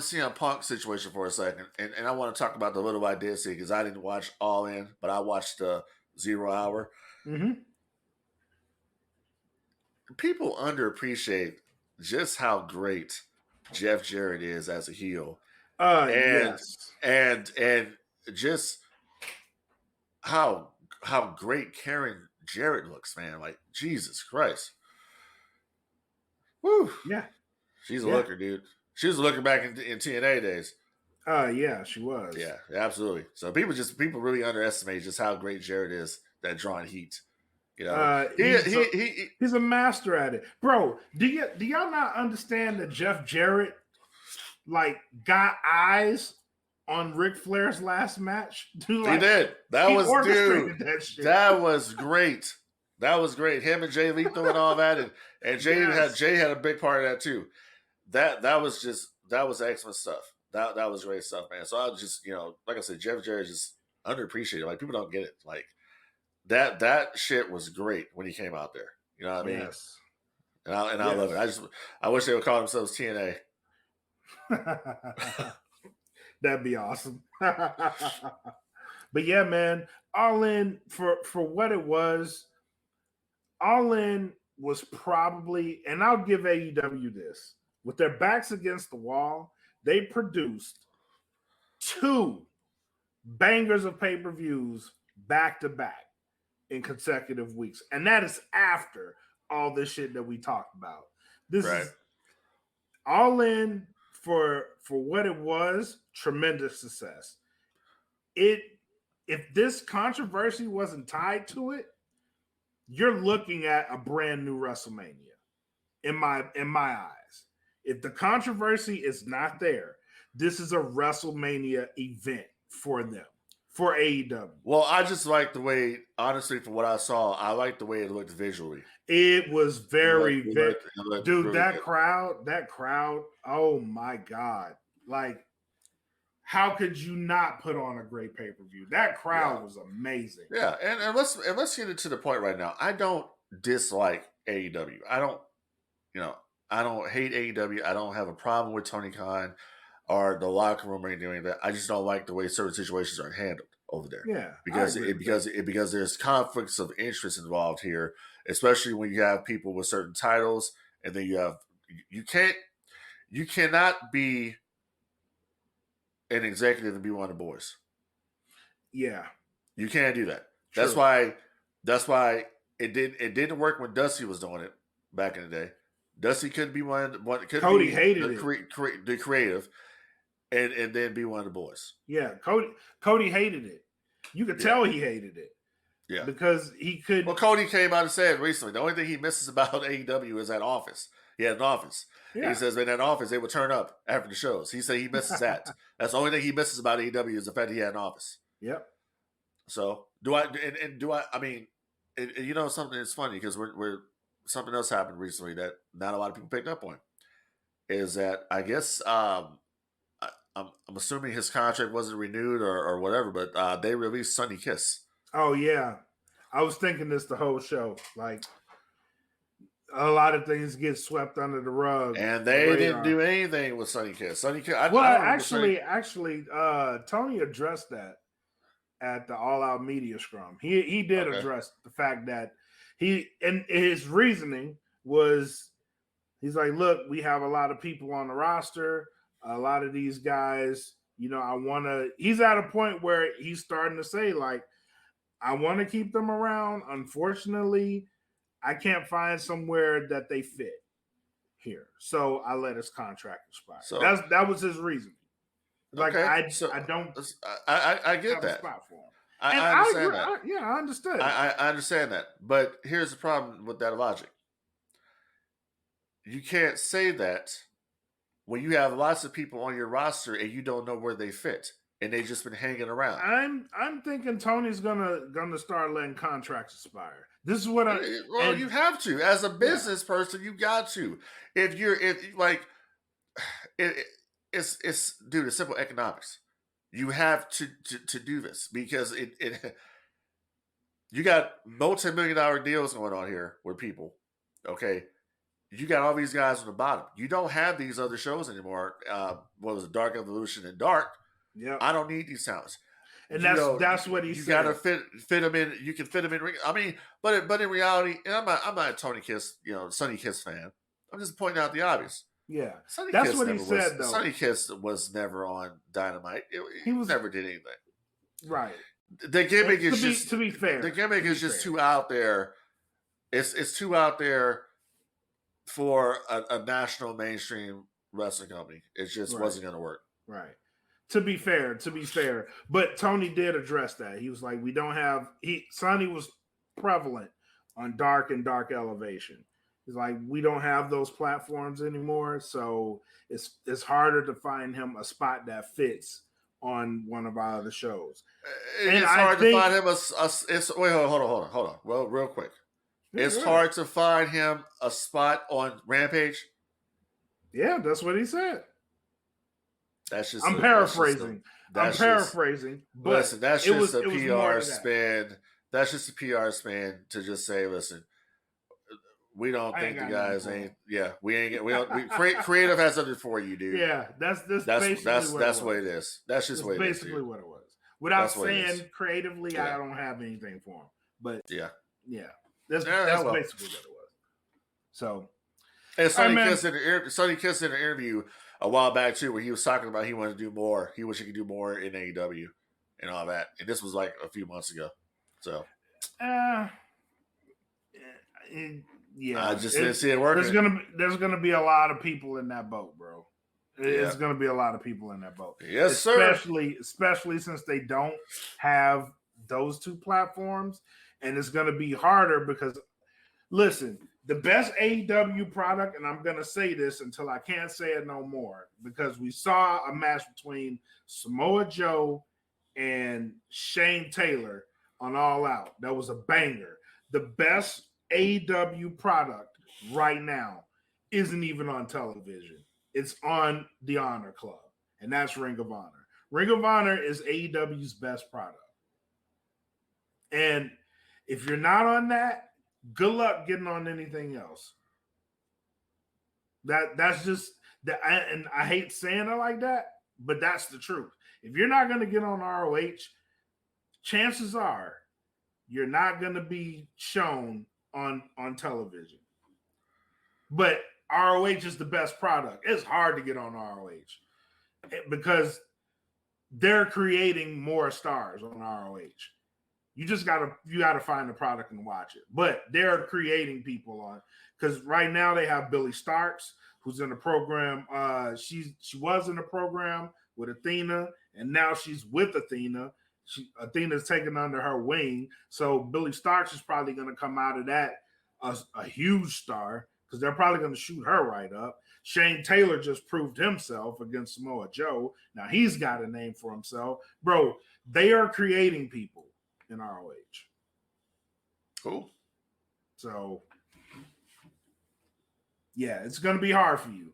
CM Punk situation for a second, and I want to talk about the little I did see, because I didn't watch All In, but I watched the 0 Hour. Mm-hmm. People underappreciate just how great Jeff Jarrett is as a heel, and just how great Karen Jarrett looks, man. Like, Jesus Christ, woo! Yeah, she's a looker, dude. She was a looker back in TNA days. Yeah, she was. Yeah, absolutely. So people really underestimate just how great Jarrett is at drawing heat. He's a master at it, bro. Do y'all not understand that Jeff Jarrett got eyes on Ric Flair's last match? Dude, he did. That was That was great. That was great. Him and Jay Lethal and all that, and Jay had a big part of that too. That was excellent stuff. That was great stuff, man. So I was just like I said, Jeff Jarrett is just underappreciated. Like, people don't get it. Like, that shit was great when he came out there. You know what I mean? Yes. And I love it. I wish they would call themselves TNA. That'd be awesome. But yeah, man, All In, for what it was, All In was probably, and I'll give AEW this, with their backs against the wall, they produced 2 bangers of pay-per-views back to back in consecutive weeks. And that is after all this shit that we talked about. This is All In for what it was, tremendous success. If this controversy wasn't tied to it, you're looking at a brand new WrestleMania in my eyes. If the controversy is not there, this is a WrestleMania event for them, for AEW. Well, I just like the way, honestly, from what I saw, I like the way it looked visually. It was very, it looked dude. really That good. crowd. Oh my god! Like, how could you not put on a great pay per view? That crowd was amazing. Yeah, and let's get into the point right now. I don't dislike AEW. I don't hate AEW. I don't have a problem with Tony Khan or the locker room or anything like that. I just don't like the way certain situations are handled over there. Yeah, because there's conflicts of interest involved here, especially when you have people with certain titles, and then you cannot be an executive and be one of the boys. Yeah, you can't do that. True. That's why it didn't work when Dusty was doing it back in the day. Dusty couldn't be Cody hated the creative, and then be one of the boys. Yeah, Cody hated it. You could tell he hated it. Yeah, because he could. Well, Cody came out and said recently the only thing he misses about AEW is that office. He had an office. Yeah. He says in that office they would turn up after the shows. He said he misses that. That's the only thing he misses about AEW is the fact that he had an office. Yep. So I mean, you know something that's funny because we're something else happened recently that not a lot of people picked up on is that I guess I'm assuming his contract wasn't renewed or whatever, but they released Sonny Kiss. Oh yeah, I was thinking this the whole show. Like a lot of things get swept under the rug, and they didn't do anything with Sonny Kiss. Actually, Tony addressed that at the All Out Media Scrum. He did address the fact that and his reasoning was he's like, look, we have a lot of people on the roster. A lot of these guys, he's at a point where he's starting to say, like, I want to keep them around. Unfortunately, I can't find somewhere that they fit here. So I let his contract expire. So that was his reasoning. Like, I get that. Spot for him. I understand that. I understood. I understand that. But here's the problem with that logic. You can't say that when you have lots of people on your roster and you don't know where they fit and they've just been hanging around. I'm thinking Tony's gonna start letting contracts expire. This is what you have to. As a business person, you got to. It's simple economics. You have to do this because you got multi-million-dollar deals going on here with people. Okay, you got all these guys on the bottom. You don't have these other shows anymore. What was it, Dark Evolution and Dark? Yeah, I don't need these talents. And that's what he said. You got to fit them in. You can fit them in. I mean, but in reality, and I'm not a Tony Kiss, Sonny Kiss fan. I'm just pointing out the obvious. Yeah, that's what he said. Though Sonny Kiss was never on Dynamite. He never did anything. Right. The gimmick is just to be fair. The gimmick is just too out there. It's too out there for a national mainstream wrestling company. It just wasn't going to work. Right. To be fair, but Tony did address that. He was like, we don't have Sonny was prevalent on Dark and Dark Elevation. He's like, we don't have those platforms anymore, so it's harder to find him a spot that fits on one of our other shows. It's hard to find him hold on. Well, real quick. It's hard to find him a spot on Rampage. Yeah, that's what he said. I'm paraphrasing. But listen, that's just a PR spin. That's just a PR spin to just say, listen, we don't think the guys ain't. Yeah, we don't. Creative has something for you, dude. Yeah, that's what it is. That's just what it is. Basically what it was. Without saying creatively, I don't have anything for him. But yeah, that's basically what it was. So, and Sonny Kiss in an interview a while back too, where he was talking about he wanted to do more. He wished he could do more in AEW and all that. And this was like a few months ago. So, yeah, I just didn't see it working. There's gonna be a lot of people in that boat, bro. It's going to be a lot of people in that boat. Yes, sir. Especially since they don't have those two platforms. And it's going to be harder because, listen, the best AEW product, and I'm going to say this until I can't say it no more, because we saw a match between Samoa Joe and Shane Taylor on All Out. That was a banger. The best AEW product right now isn't even on television. It's on the Honor Club, and that's Ring of Honor. Ring of Honor is AEW's best product. And if you're not on that, good luck getting on anything else. That's just that, and I hate saying it like that, but that's the truth. If you're not going to get on ROH, chances are you're not going to be shown on television. But ROH is the best product. It's hard to get on ROH because they're creating more stars on ROH. You just gotta find the product and watch it. But they're creating people on, because right now they have Billy Starks, who's in the program. She was in the program with Athena, and now she's with Athena. Athena's taken under her wing, so Billy Starks is probably going to come out of that a huge star, because they're probably going to shoot her right up. Shane Taylor just proved himself against Samoa Joe. Now he's got a name for himself, bro. They are creating people in ROH. Cool. So yeah, it's going to be hard for you.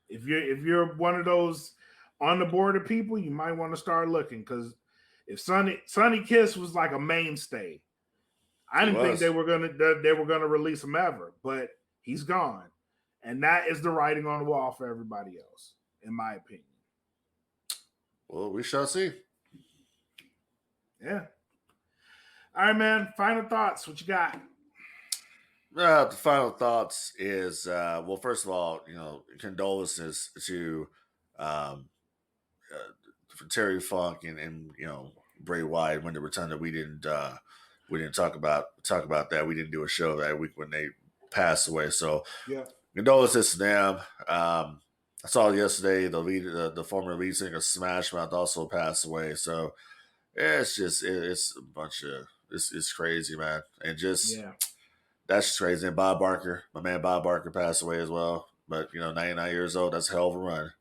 If you're one of those on the board of people, you might want to start looking, because if Sonny Kiss was like a mainstay, I didn't think they were gonna release him ever, but he's gone, and that is the writing on the wall for everybody else, in my opinion. Well, we shall see. Yeah. All right, man. Final thoughts. What you got? The final thoughts is, well, first of all, condolences to for Terry Funk and Bray Wyatt when they returned. That we didn't talk about that. We didn't do a show that week when they passed away. So yeah, condolences to them. I saw yesterday the former lead singer of Smash Mouth also passed away. So it's a bunch of it's crazy, man, and just that's just crazy. And Bob Barker, my man Bob Barker, passed away as well. But 99 years old, that's a hell of a run.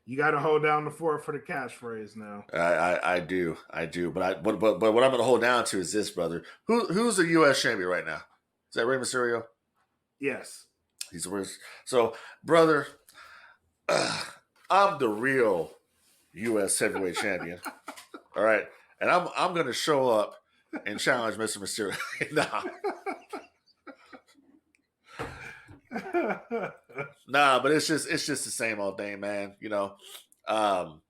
You got to hold down the fort for the catchphrase now. I do. But what I'm going to hold down to is this, brother. Who's the U.S. champion right now? Is that Rey Mysterio? Yes. He's the worst. So, brother, I'm the real U.S. heavyweight champion. All right, and I'm going to show up and challenge Mr. Mysterio. Nah, but it's just the same old thing, man. Help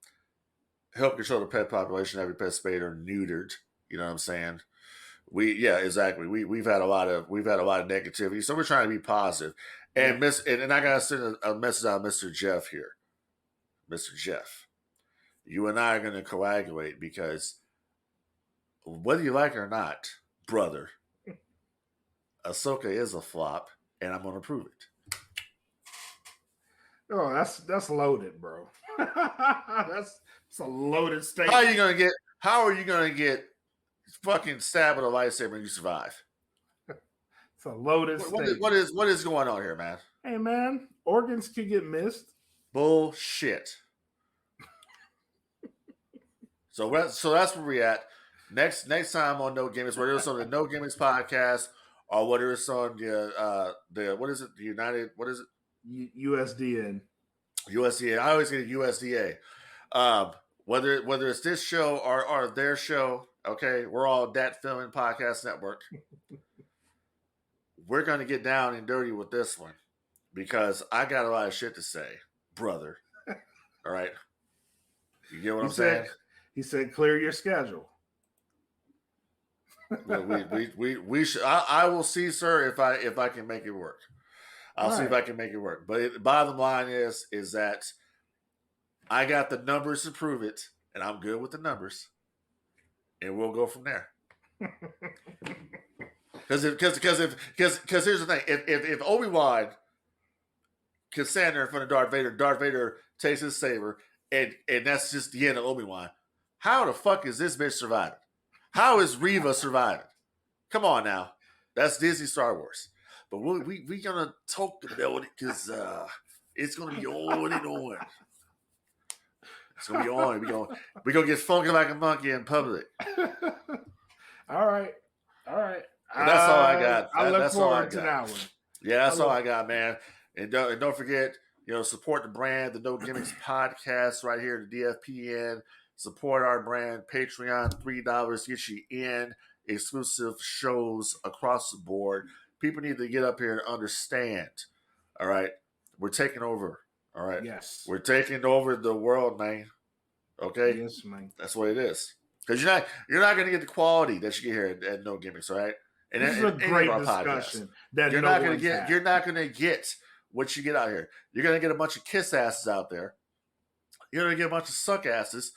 control the pet population. Every pet spayed or neutered. You know what I'm saying? Exactly. We've had a lot of negativity, so we're trying to be positive. And and I gotta send a message out, Mr. Jeff here. Mr. Jeff, you and I are gonna coagulate, because whether you like it or not, brother, Ahsoka is a flop, and I'm gonna prove it. Oh, that's loaded, bro. that's a loaded statement. How are you gonna get fucking stabbed with a lightsaber and you survive? It's a loaded statement. What is going on here, man? Hey, man, organs can get missed. Bullshit. So that's where we at. Next time on No Gimmicks, whether it's on the No Gimmicks podcast or whether it's on the what is it? The United, what is it? USDN. USDA. I always get USDA. Whether it's this show or their show, okay, we're all Dat Filming Podcast Network. We're gonna get down and dirty with this one, because I got a lot of shit to say, brother. All right, you get what I'm saying? He said, "Clear your schedule." we should. I will see, sir, if I can make it work. I'll see if I can make it work. But the bottom line is that I got the numbers to prove it, and I'm good with the numbers, and we'll go from there. Because here's the thing: if Obi-Wan can stand there in front of Darth Vader. Darth Vader takes his saber, and that's just the end of Obi-Wan. How the fuck is this bitch surviving? How is Reva surviving? Come on now. That's Disney Star Wars. But we gonna talk about it because it's gonna be on and on. It's gonna be on. We gonna get funky like a monkey in public. All right. And that's all I got. I look that's all I forward to got. that one. Yeah, that's all I got, man. And don't forget, support the brand, the No Gimmicks podcast right here at DFPN. Support our brand. Patreon, $3 gets you in exclusive shows across the board. People need to get up here and understand. All right, we're taking over. All right, yes, we're taking over the world, man. Okay, yes, man. That's what it is. Because you're not going to get the quality that you get here at No Gimmicks, all right? And this is a great discussion that you're not going to get what you get out here. You're going to get a bunch of kiss asses out there. You're going to get a bunch of suck asses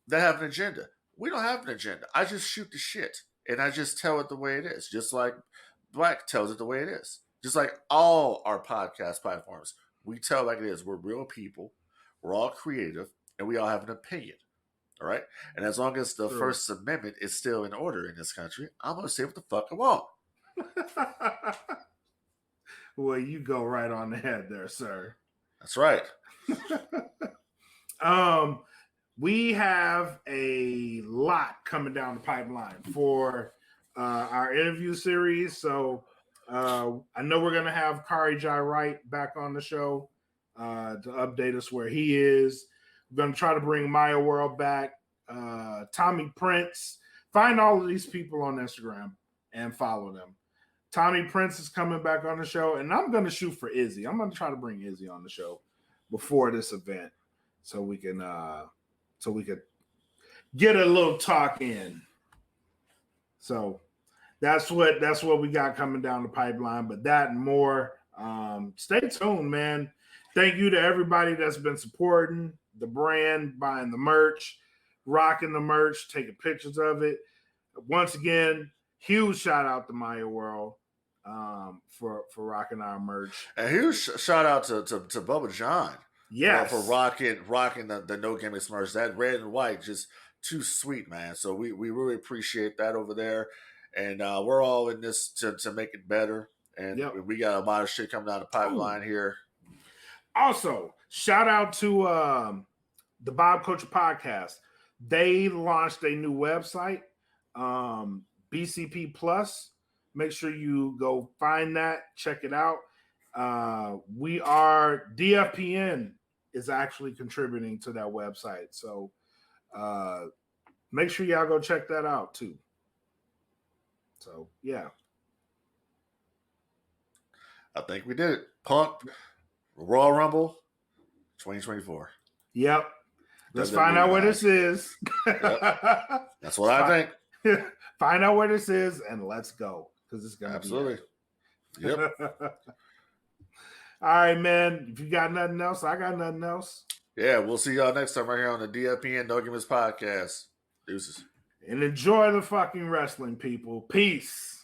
that have an agenda. We don't have an agenda. I just shoot the shit and I just tell it the way it is, just like Blak tells it the way it is. Just like all our podcast platforms, we tell it like it is. We're real people. We're all creative, and we all have an opinion. All right? And as long as the First Amendment is still in order in this country, I'm going to say what the fuck I want. Well, you go right on ahead there, sir. That's right. We have a lot coming down the pipeline for our interview series. So I know we're going to have Kari Jai Wright back on the show to update us where he is. We're going to try to bring Maya World back, Tommy Prince. Find all of these people on Instagram and follow them. Tommy Prince is coming back on the show, and I'm going to shoot for Izzy. I'm going to try to bring Izzy on the show before this event so we can get a little talk in. So that's what we got coming down the pipeline. But that and more. Stay tuned, man. Thank you to everybody that's been supporting the brand, buying the merch, rocking the merch, taking pictures of it. Once again, huge shout out to Maya World for rocking our merch. A huge shout out to Bubba John. Yes. For rocking the No Gimmicks merch. That red and white, just too sweet, man. So we really appreciate that over there. And we're all in this to make it better. And we got a lot of shit coming down the pipeline here. Also, shout out to the Bob Culture Podcast. They launched a new website, BCP Plus. Make sure you go find that, check it out. DFPN is actually contributing to that website. So make sure y'all go check that out too. So, yeah. I think we did it. Punk, Royal Rumble, 2024. Yep. Let's find out where this is. Yep. That's what I think. Find out where this is and let's go. Because it's going to be. Absolutely. Yep. All right, man. If you got nothing else, I got nothing else. Yeah, we'll see y'all next time right here on the DFPN No Gimmicks Podcast. Deuces. And enjoy the fucking wrestling, people. Peace.